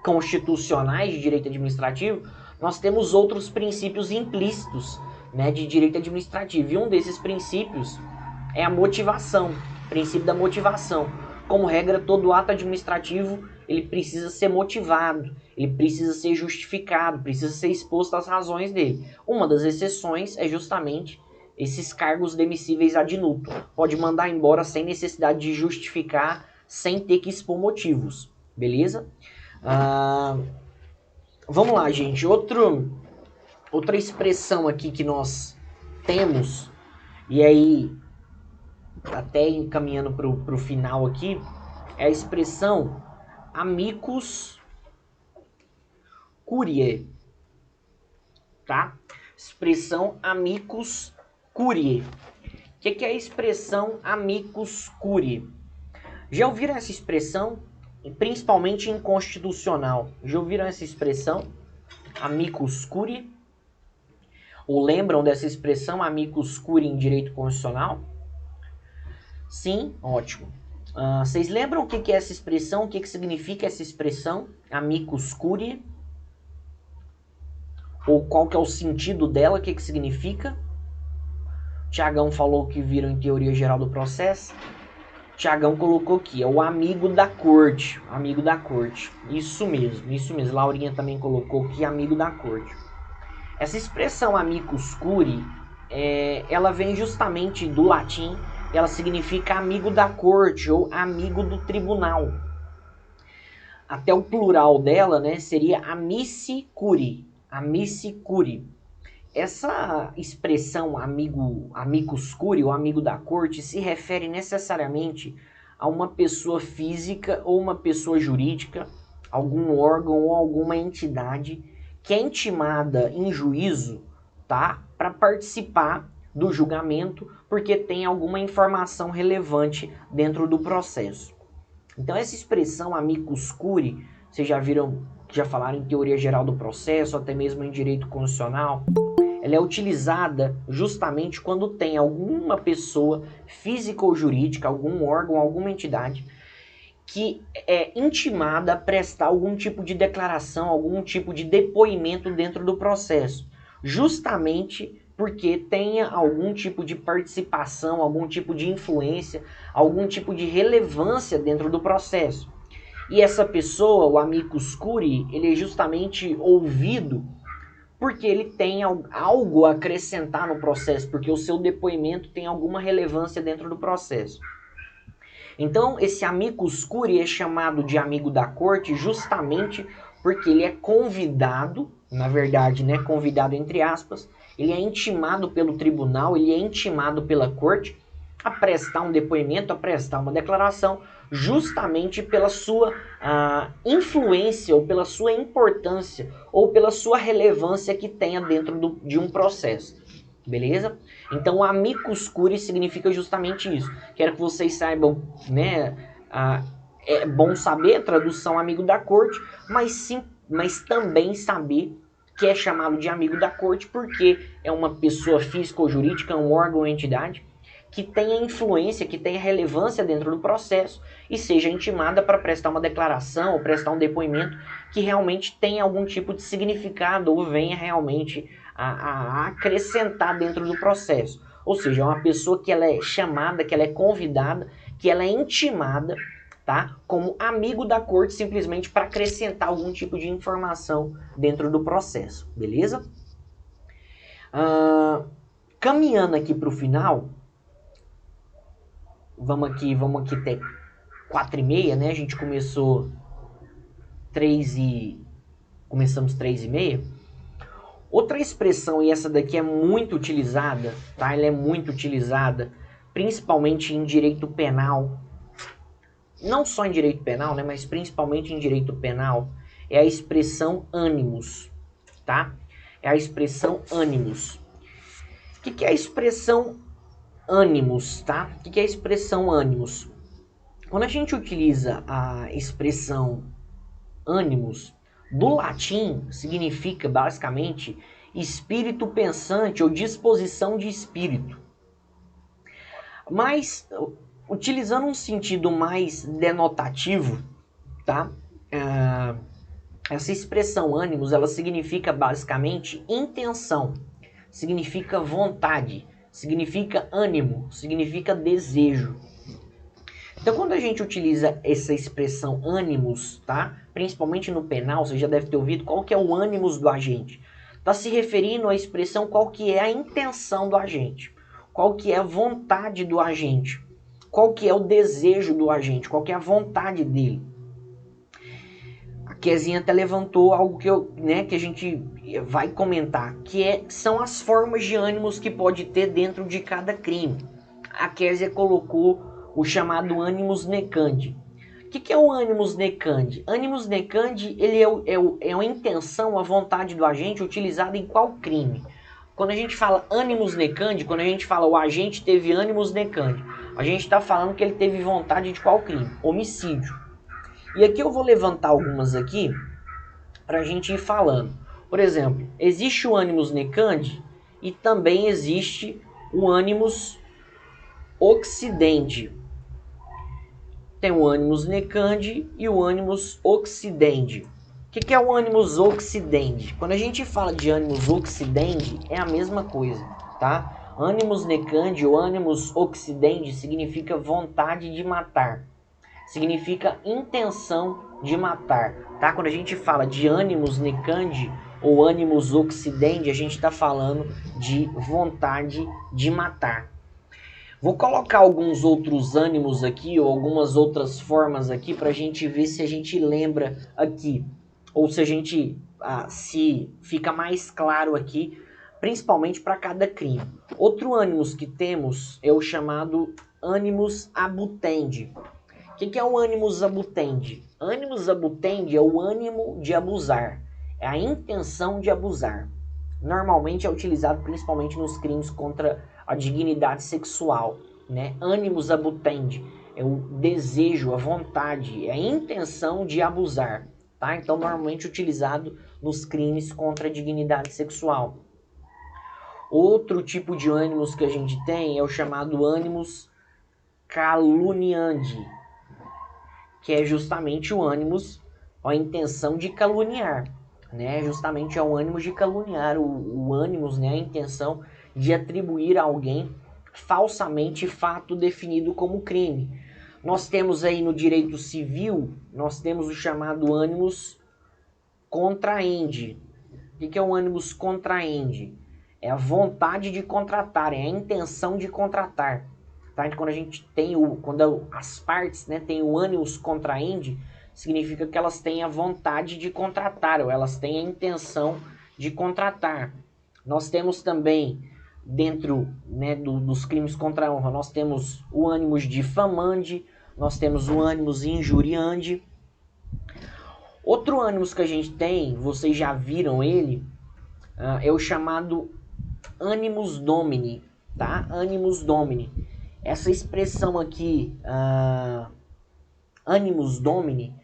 constitucionais de direito administrativo, nós temos outros princípios implícitos, né, de direito administrativo. E um desses princípios é a motivação, princípio da motivação. Como regra, todo ato administrativo ele precisa ser motivado, ele precisa ser justificado, precisa ser exposto às razões dele. Uma das exceções é justamente esses cargos demissíveis ad nutum. Pode mandar embora sem necessidade de justificar, sem ter que expor motivos. Beleza? Vamos lá, gente. Outra expressão aqui que nós temos, e aí até encaminhando para o final aqui, é a expressão amicus curiae, tá? Expressão amicus curiae. O que é a expressão amicus curiae? Já ouviram essa expressão? Principalmente em constitucional. Já ouviram essa expressão? Amicus curiae? Ou lembram dessa expressão amicus curiae em direito constitucional? Sim? Ótimo. Vocês lembram o que é essa expressão? O que significa essa expressão amicus curiae? Ou qual que é o sentido dela? O que significa? Tiagão falou que viram em teoria geral do processo. Tiagão colocou aqui, é o amigo da corte. Amigo da corte. Isso mesmo. Laurinha também colocou aqui, amigo da corte. Essa expressão amicus curiae, ela vem justamente do latim. Ela significa amigo da corte ou amigo do tribunal. Até o plural dela, né, seria amici curiae. Amici curiae. Essa expressão amicus curiae, ou amigo da corte, se refere necessariamente a uma pessoa física ou uma pessoa jurídica, algum órgão ou alguma entidade que é intimada em juízo, tá, para participar do julgamento porque tem alguma informação relevante dentro do processo. Então essa expressão amicus curiae, vocês já viram, já falaram em teoria geral do processo, até mesmo em direito constitucional, ela é utilizada justamente quando tem alguma pessoa física ou jurídica, algum órgão, alguma entidade, que é intimada a prestar algum tipo de declaração, algum tipo de depoimento dentro do processo, justamente porque tenha algum tipo de participação, algum tipo de influência, algum tipo de relevância dentro do processo. E essa pessoa, o amicus curiae, ele é justamente ouvido porque ele tem algo a acrescentar no processo, porque o seu depoimento tem alguma relevância dentro do processo. Então, esse amicus curiae é chamado de amigo da corte justamente porque ele é convidado, na verdade, né, convidado entre aspas, ele é intimado pelo tribunal, ele é intimado pela corte a prestar um depoimento, a prestar uma declaração, justamente pela sua influência, ou pela sua importância, ou pela sua relevância que tenha dentro de um processo. Beleza? Então, o amicus curiae significa justamente isso. Quero que vocês saibam, né? É bom saber a tradução amigo da corte, mas também saber que é chamado de amigo da corte porque é uma pessoa física ou jurídica, um órgão ou entidade que tenha influência, que tenha relevância dentro do processo e seja intimada para prestar uma declaração ou prestar um depoimento que realmente tenha algum tipo de significado ou venha realmente a acrescentar dentro do processo. Ou seja, é uma pessoa que ela é chamada, que ela é convidada, que ela é intimada, tá? Como amigo da corte, simplesmente para acrescentar algum tipo de informação dentro do processo, beleza? Caminhando aqui para o final, vamos aqui até 4h30, né? A gente começamos 3h30. Outra expressão, e essa daqui é muito utilizada, tá? Ela é muito utilizada, principalmente em direito penal. Não só em direito penal, né? Mas principalmente em direito penal, é a expressão animus, tá? É a expressão animus. O que é a expressão animus, tá? O que é a expressão animus? Quando a gente utiliza a expressão animus, do latim significa basicamente espírito pensante ou disposição de espírito. Mas, utilizando um sentido mais denotativo, tá? Essa expressão animus, ela significa basicamente intenção, significa vontade, significa ânimo, significa desejo. Então, quando a gente utiliza essa expressão animus, tá? Principalmente no penal, você já deve ter ouvido qual que é o animus do agente. Está se referindo à expressão qual que é a intenção do agente, qual que é a vontade do agente, qual que é o desejo do agente, qual que é a vontade dele. A Kezinha até levantou algo que a gente vai comentar, que são as formas de ânimos que pode ter dentro de cada crime. A Kézia colocou o chamado animus necandi. O que é o animus necandi? Animus necandi, ele é a intenção, a vontade do agente utilizada em qual crime? Quando a gente fala animus necandi, quando a gente fala o agente teve animus necandi, a gente está falando que ele teve vontade de qual crime? Homicídio. E aqui eu vou levantar algumas aqui para a gente ir falando. Por exemplo, existe o animus necandi e também existe o animus occidendi. Tem o animus necandi e o animus occidendi. O que é o animus occidendi? Quando a gente fala de animus occidendi, é a mesma coisa, tá? Animus necandi ou animus occidendi significa vontade de matar. Significa intenção de matar, tá? Quando a gente fala de animus necandi ou animus occidendi, a gente está falando de vontade de matar. Vou colocar alguns outros ânimos aqui, ou algumas outras formas aqui, para a gente ver se a gente lembra aqui. Ou se a gente, se fica mais claro aqui, principalmente para cada crime. Outro animus que temos é o chamado animus abutendi. O que é o animus abutendi? Animus abutendi é o ânimo de abusar, é a intenção de abusar. Normalmente é utilizado principalmente nos crimes contra a dignidade sexual, né? Animus abutendi é o desejo, a vontade, é a intenção de abusar, tá? Então, normalmente utilizado nos crimes contra a dignidade sexual. Outro tipo de animus que a gente tem é o chamado animus caluniandi, que é justamente o animus, a intenção de caluniar, né? Justamente é o animus de caluniar, o animus, né? A intenção de atribuir a alguém falsamente fato definido como crime. Nós temos aí no direito civil, nós temos o chamado animus contraendi. O que é o animus contraendi? É a vontade de contratar, é a intenção de contratar. Tá? Então, quando a gente tem quando as partes, né, têm o animus contraendi, significa que elas têm a vontade de contratar, ou elas têm a intenção de contratar. Nós temos também, dentro, né, dos crimes contra a honra, nós temos o animus difamandi, nós temos o animus injuriandi. Outro animus que a gente tem, vocês já viram ele, é o chamado animus domini, tá? Animus domini. Essa expressão aqui, animus domini,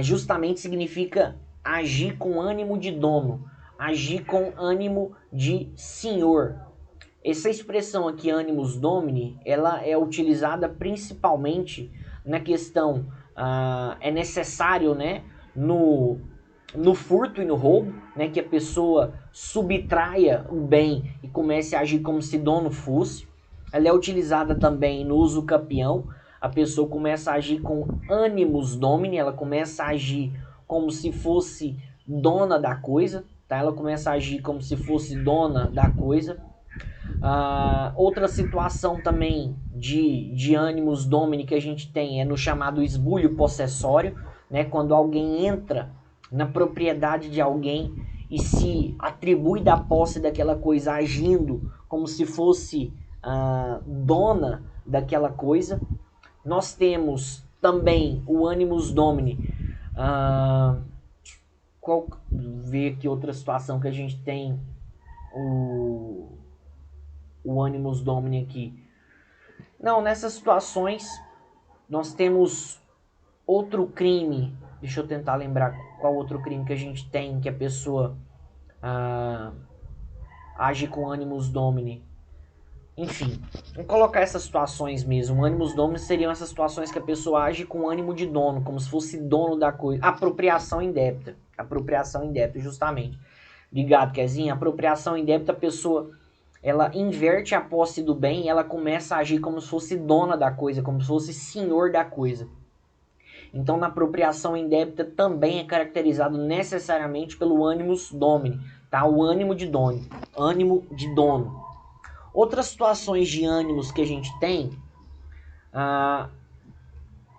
justamente significa agir com ânimo de dono, agir com ânimo de senhor. Essa expressão aqui, animus domini, ela é utilizada principalmente na questão, é necessário, né, no furto e no roubo, né, que a pessoa subtraia o bem e comece a agir como se dono fosse. Ela é utilizada também no uso capião, a pessoa começa a agir com animus domini, ela começa a agir como se fosse dona da coisa, tá? Ela começa a agir como se fosse dona da coisa. Outra situação também de animus domini que a gente tem é no chamado esbulho possessório, né? Quando alguém entra na propriedade de alguém e se atribui da posse daquela coisa agindo como se fosse dona daquela coisa. Nós temos também o animus domini. Ver aqui outra situação que a gente tem o animus domini aqui. Não, nessas situações nós temos outro crime. Deixa eu tentar lembrar qual outro crime que a gente tem que a pessoa age com animus domini. Enfim, vamos colocar essas situações mesmo. Animus domini seriam essas situações que a pessoa age com ânimo de dono, como se fosse dono da coisa. Apropriação indébita. Apropriação indébita, justamente. Obrigado, Kezinha. Apropriação indébita, a pessoa ela inverte a posse do bem e ela começa a agir como se fosse dona da coisa, como se fosse senhor da coisa. Então, na apropriação indébita também é caracterizado necessariamente pelo animus domini, tá? O ânimo de dono. Ânimo de dono. Outras situações de ânimos que a gente tem,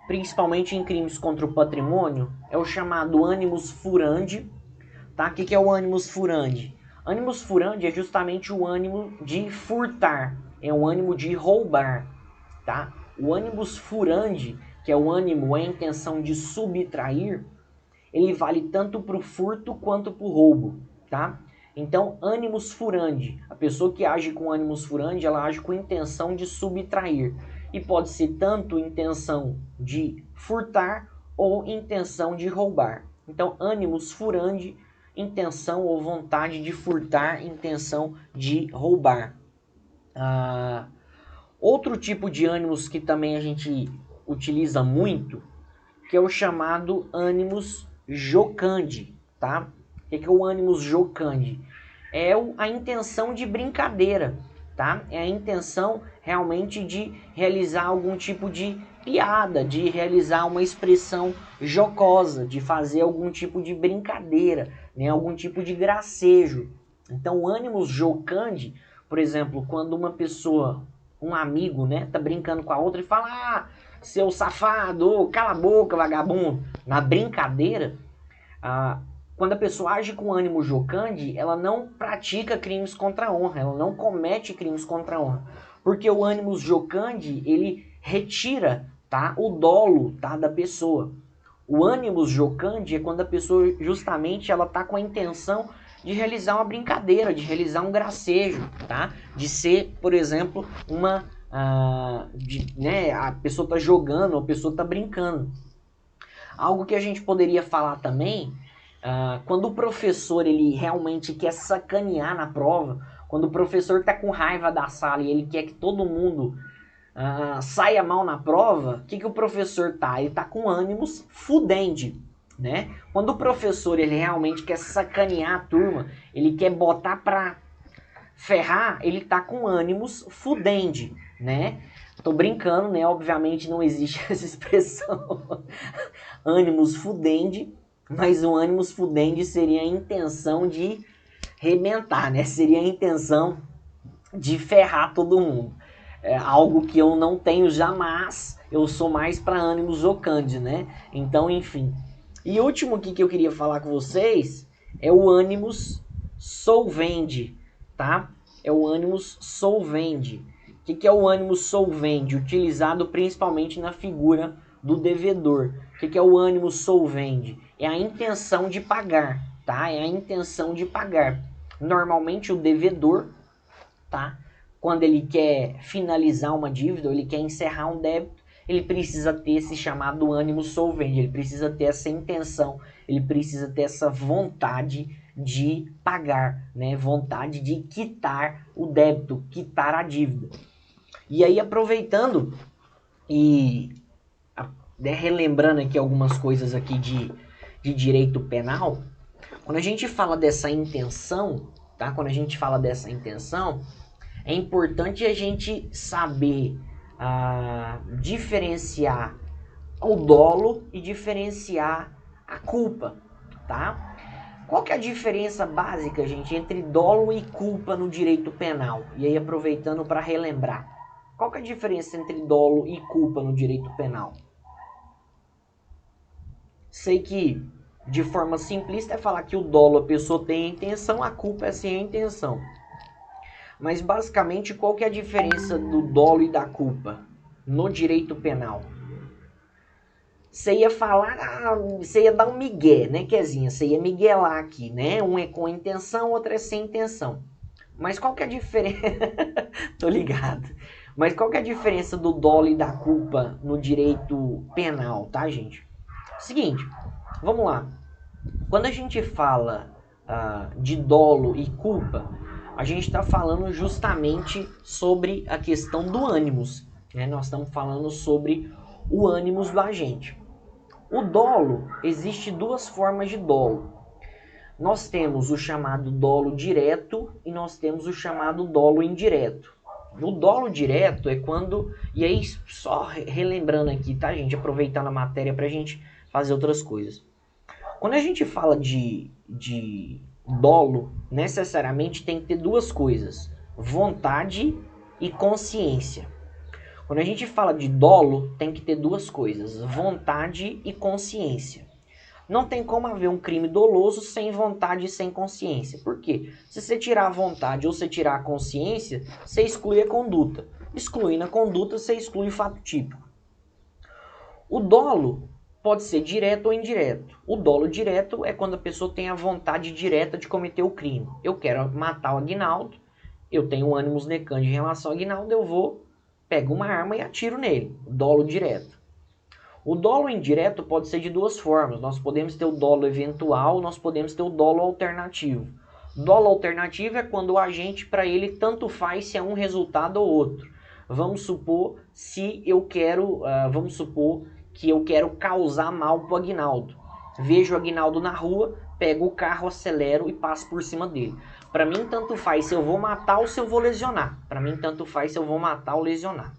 principalmente em crimes contra o patrimônio, é o chamado animus furandi. Tá? O que é o animus furandi? Animus furandi é justamente o ânimo de furtar, é o ânimo de roubar. Tá? O animus furandi, que é o ânimo, é a intenção de subtrair, ele vale tanto para o furto quanto para o roubo. Tá? Então, animus furandi, a pessoa que age com animus furandi, ela age com intenção de subtrair. E pode ser tanto intenção de furtar ou intenção de roubar. Então, animus furandi, intenção ou vontade de furtar, intenção de roubar. Outro tipo de animus que também a gente utiliza muito, que é o chamado animus jocandi, tá? O que é o animus jocandi? É a intenção de brincadeira, tá? É a intenção realmente de realizar algum tipo de piada, de realizar uma expressão jocosa, de fazer algum tipo de brincadeira, né? Algum tipo de gracejo. Então, o animus jocandi, por exemplo, quando uma pessoa, um amigo, né, tá brincando com a outra e fala: seu safado, cala a boca, vagabundo. Na brincadeira, quando a pessoa age com ânimo jocandi, ela não pratica crimes contra a honra, ela não comete crimes contra a honra. Porque o animus jocandi, ele retira, tá, o dolo, tá, da pessoa. O animus jocandi é quando a pessoa justamente ela tá com a intenção de realizar uma brincadeira, de realizar um gracejo, tá? De ser, por exemplo, uma né, a pessoa está jogando, a pessoa está brincando. Algo que a gente poderia falar também, quando o professor ele realmente quer sacanear na prova, quando o professor está com raiva da sala e ele quer que todo mundo saia mal na prova, o que o professor tá? Ele tá com ânimos fudendi, né? Quando o professor ele realmente quer sacanear a turma, ele quer botar pra ferrar, ele tá com ânimos fudendi, né? Tô brincando, né? Obviamente não existe essa expressão ânimos fudendi, mas o ânimos fudendi seria a intenção de rebentar, né? Seria a intenção de ferrar todo mundo. É algo que eu não tenho jamais, eu sou mais para ânimos jocandi, né? Então, enfim. E o último aqui que eu queria falar com vocês é o ânimos solvendi, tá? É o ânimos solvendi. O que é o ânimos solvendi? Utilizado principalmente na figura do devedor. O que é o ânimos solvendi? É a intenção de pagar, tá? É a intenção de pagar. Normalmente o devedor, tá? Quando ele quer finalizar uma dívida, ou ele quer encerrar um débito, ele precisa ter esse chamado ânimo solvente, ele precisa ter essa intenção, ele precisa ter essa vontade de pagar, né? Vontade de quitar o débito, quitar a dívida. E aí, aproveitando e relembrando aqui algumas coisas aqui de direito penal, quando a gente fala dessa intenção, tá? Quando a gente fala dessa intenção, é importante a gente saber diferenciar o dolo e diferenciar a culpa, tá? Qual que é a diferença básica, gente, entre dolo e culpa no direito penal? E aí, aproveitando para relembrar, qual que é a diferença entre dolo e culpa no direito penal? Sei que, de forma simplista, é falar que o dolo a pessoa tem a intenção, a culpa é sem a intenção. Mas basicamente, qual que é a diferença do dolo e da culpa no direito penal? Você ia falar, você ia dar um migué, né, Kezinha? Você ia miguelar aqui, né? Um é com intenção, outro é sem intenção. Mas qual que é a diferença? Tô ligado. Mas qual que é a diferença do dolo e da culpa no direito penal, tá, gente? Seguinte, vamos lá. Quando a gente fala de dolo e culpa, a gente está falando justamente sobre a questão do ânimos, né? Nós estamos falando sobre o ânimos do agente. O dolo, existe duas formas de dolo. Nós temos o chamado dolo direto e nós temos o chamado dolo indireto. O dolo direto é quando... E aí, só relembrando aqui, tá, gente? Aproveitando a matéria para a gente fazer outras coisas. Quando a gente fala de dolo, necessariamente tem que ter duas coisas: vontade e consciência. Quando a gente fala de dolo, tem que ter duas coisas: vontade e consciência. Não tem como haver um crime doloso sem vontade e sem consciência. Por quê? Se você tirar a vontade ou você tirar a consciência, você exclui a conduta. Excluindo a conduta, você exclui o fato típico. O dolo pode ser direto ou indireto. O dolo direto é quando a pessoa tem a vontade direta de cometer o crime. Eu quero matar o Aguinaldo, eu tenho um ânimos necandi em relação ao Aguinaldo, eu vou, pego uma arma e atiro nele. Dolo direto. O dolo indireto pode ser de duas formas. Nós podemos ter o dolo eventual, nós podemos ter o dolo alternativo. Dolo alternativo é quando o agente, para ele, tanto faz se é um resultado ou outro. Vamos supor que eu quero causar mal pro Aguinaldo. Vejo o Aguinaldo na rua, pego o carro, acelero e passo por cima dele. Para mim, tanto faz se eu vou matar ou se eu vou lesionar. Para mim, tanto faz se eu vou matar ou lesionar.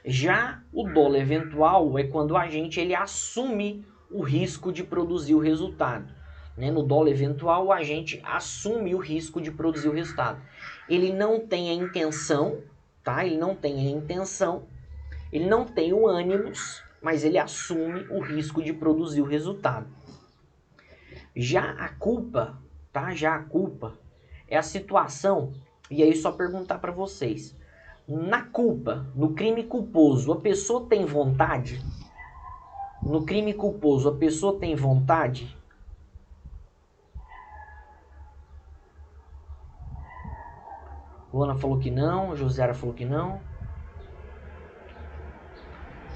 Já o dolo eventual é quando o agente ele assume o risco de produzir o resultado. Né? No dolo eventual, o agente assume o risco de produzir o resultado. Ele não tem a intenção, tá? Ele não tem a intenção, ele não tem o ânimos, mas ele assume o risco de produzir o resultado. Já a culpa, tá? Já a culpa é a situação, e aí só perguntar para vocês. Na culpa, no crime culposo, a pessoa tem vontade? No crime culposo, a pessoa tem vontade? Luana falou que não, Josiara falou que não.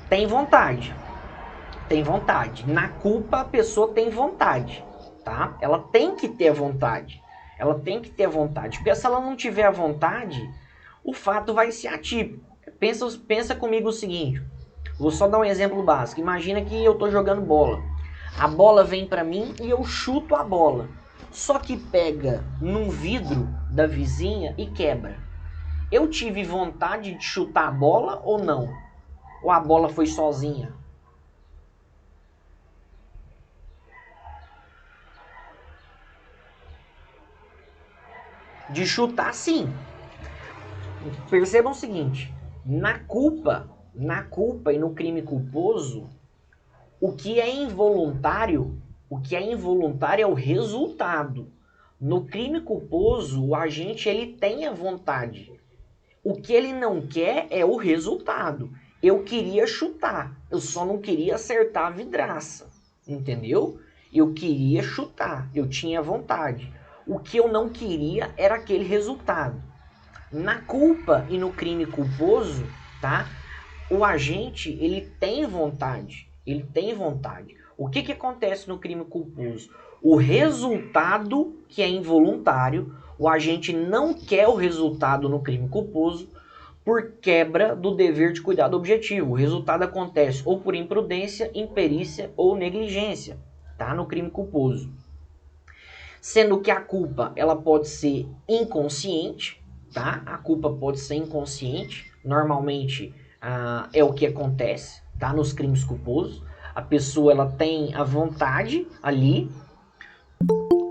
Tem vontade. Tem vontade. Na culpa, a pessoa tem vontade, tá? Ela tem que ter vontade. Ela tem que ter vontade. Porque se ela não tiver a vontade, o fato vai ser atípico. Pensa comigo o seguinte. Vou só dar um exemplo básico. Imagina que eu tô jogando bola. A bola vem pra mim e eu chuto a bola. Só que pega num vidro da vizinha e quebra. Eu tive vontade de chutar a bola ou não? Ou a bola foi sozinha? De chutar, sim. Percebam o seguinte, na culpa e no crime culposo, o que é involuntário é o resultado. No crime culposo, o agente ele tem a vontade. O que ele não quer é o resultado. Eu queria chutar, eu só não queria acertar a vidraça, entendeu? Eu queria chutar, eu tinha vontade. O que eu não queria era aquele resultado. Na culpa e no crime culposo, tá? O agente, ele tem vontade. Ele tem vontade. O que acontece no crime culposo? O resultado, que é involuntário, o agente não quer o resultado no crime culposo por quebra do dever de cuidado objetivo. O resultado acontece ou por imprudência, imperícia ou negligência, tá? No crime culposo. Sendo que a culpa, ela pode ser inconsciente, tá? A culpa pode ser inconsciente. Normalmente é o que acontece, tá? Nos crimes culposos. A pessoa ela tem a vontade ali,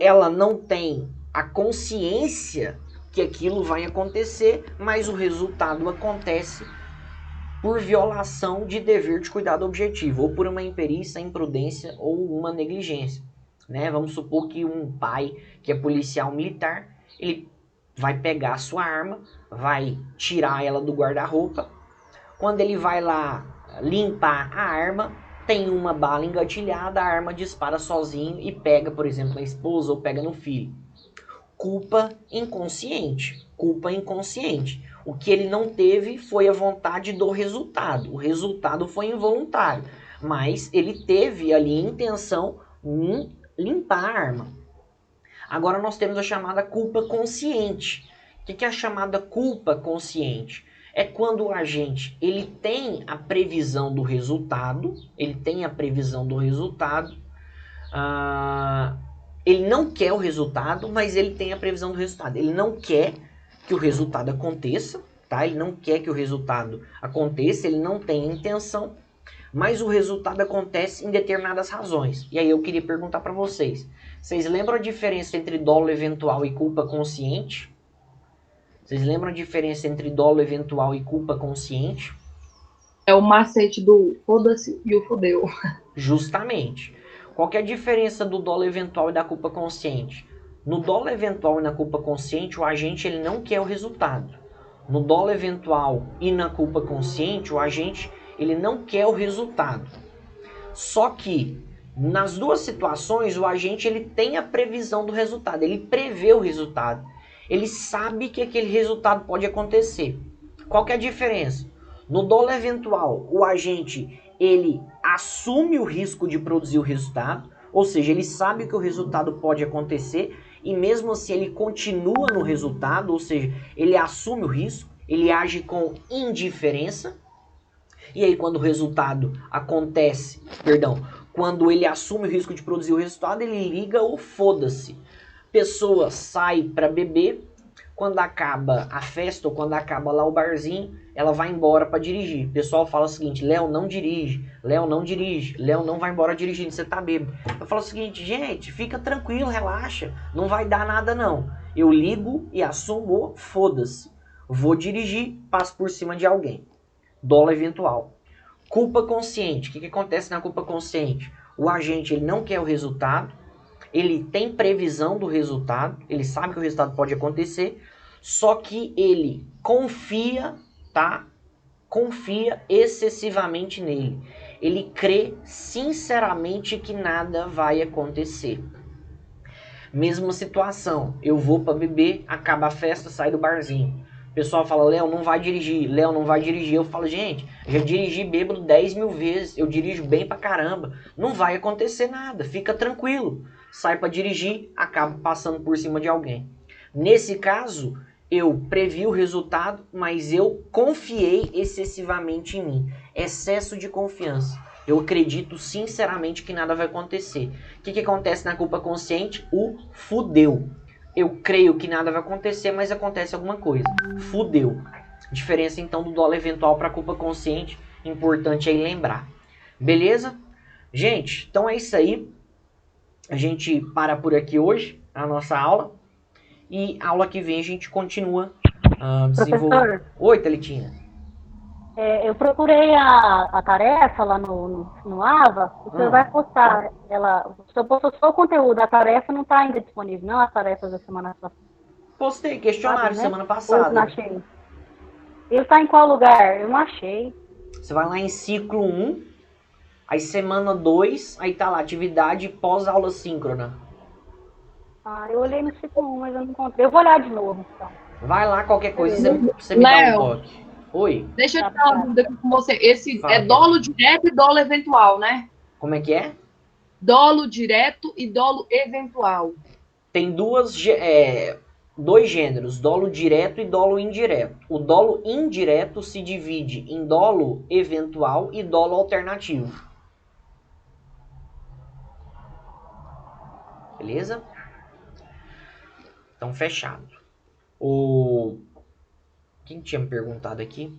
ela não tem a consciência que aquilo vai acontecer, mas o resultado acontece por violação de dever de cuidado objetivo, ou por uma imperícia, imprudência ou uma negligência. Né? Vamos supor que um pai que é policial militar, ele vai pegar a sua arma, vai tirar ela do guarda-roupa. Quando ele vai lá limpar a arma, tem uma bala engatilhada, a arma dispara sozinho e pega, por exemplo, na esposa ou pega no filho. Culpa inconsciente. Culpa inconsciente. O que ele não teve foi a vontade do resultado. O resultado foi involuntário, mas ele teve ali a intenção de limpar a arma. Agora nós temos a chamada culpa consciente. O que é a chamada culpa consciente? É quando o agente ele tem a previsão do resultado, ele não quer o resultado, mas ele tem a previsão do resultado. Ele não quer que o resultado aconteça, tá? Ele não quer que o resultado aconteça, ele não tem a intenção, mas o resultado acontece em determinadas razões. E aí eu queria perguntar para vocês lembram a diferença entre dolo eventual e culpa consciente? Vocês lembram a diferença entre dolo eventual e culpa consciente? É o macete do foda-se e o fudeu. Justamente. Qual que é a diferença do dolo eventual e da culpa consciente? No dolo eventual e na culpa consciente, o agente ele não quer o resultado. No dolo eventual e na culpa consciente, o agente ele não quer o resultado. Só que nas duas situações, o agente ele tem a previsão do resultado, ele prevê o resultado. Ele sabe que aquele resultado pode acontecer. Qual que é a diferença? No dolo eventual, o agente ele assume o risco de produzir o resultado, ou seja, ele sabe que o resultado pode acontecer e mesmo assim ele continua no resultado, ou seja, ele assume o risco, ele age com indiferença. E aí quando o resultado acontece, quando ele assume o risco de produzir o resultado, ele liga o foda-se. Pessoa sai para beber, quando acaba a festa ou quando acaba lá o barzinho, ela vai embora para dirigir. O pessoal fala o seguinte: Léo, não dirige, Léo, não dirige, Léo, não vai embora dirigindo, você tá bêbado. Eu falo o seguinte: gente, fica tranquilo, relaxa, não vai dar nada não. Eu ligo e assumo, foda-se. Vou dirigir, passo por cima de alguém. Dolo eventual. Culpa consciente. O que acontece na culpa consciente? O agente ele não quer o resultado, ele tem previsão do resultado, ele sabe que o resultado pode acontecer, só que ele confia, tá? Confia excessivamente nele. Ele crê sinceramente que nada vai acontecer. Mesma situação, eu vou para beber, acaba a festa, sai do barzinho. pessoal fala, Léo, não vai dirigir, Léo, não vai dirigir. Eu falo, gente, já dirigi bêbado 10 mil vezes, eu dirijo bem pra caramba. Não vai acontecer nada, fica tranquilo. Sai pra dirigir, acaba passando por cima de alguém. Nesse caso, eu previ o resultado, mas eu confiei excessivamente em mim. Excesso de confiança. Eu acredito sinceramente que nada vai acontecer. O que acontece na culpa consciente? O fudeu. Eu creio que nada vai acontecer, mas acontece alguma coisa. Fudeu. Diferença então do dolo eventual para culpa consciente. Importante aí lembrar. Beleza? Gente, então é isso aí. A gente para por aqui hoje, a nossa aula. E aula que vem a gente continua desenvolvendo. Professor, Oi, Thalitinha. eu procurei a tarefa lá no AVA, o senhor vai postar ela, o senhor postou só o conteúdo, a tarefa não está ainda disponível, não as tarefas da semana passada. Postei questionário Né? semana Ou passada. não achei. Ele está em qual lugar? Eu não achei. Você vai lá em ciclo 1, aí semana 2, aí tá lá, atividade pós-aula síncrona. Ah, eu olhei no ciclo 1, mas eu não encontrei. Eu vou olhar de novo, então. Vai lá, qualquer coisa, você me dá um Léo. toque. Oi, Deixa eu tirar uma dúvida aqui com você. Esse Fala. é dolo direto e dolo eventual, né? como é que é? Dolo direto e dolo eventual. Tem dois gêneros, dolo direto e dolo indireto. O dolo indireto se divide em dolo eventual e dolo alternativo. Beleza? Então, fechado. Quem tinha me perguntado aqui?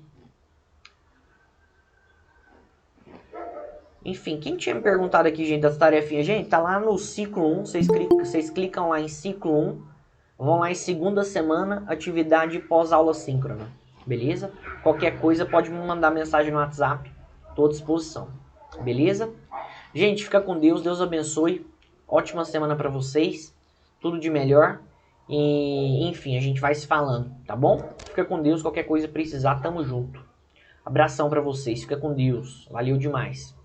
Enfim, quem tinha me perguntado aqui, gente, das tarefinhas? Gente, tá lá no ciclo 1, vocês clicam lá em ciclo 1, vão lá em segunda semana, atividade pós-aula síncrona, beleza? Qualquer coisa pode me mandar mensagem no WhatsApp, tô à disposição, beleza? Gente, fica com Deus, Deus abençoe, ótima semana pra vocês, tudo de melhor, e enfim, a gente vai se falando, tá bom? Fica com Deus, qualquer coisa precisar, tamo junto. Abração pra vocês, fica com Deus, valeu demais.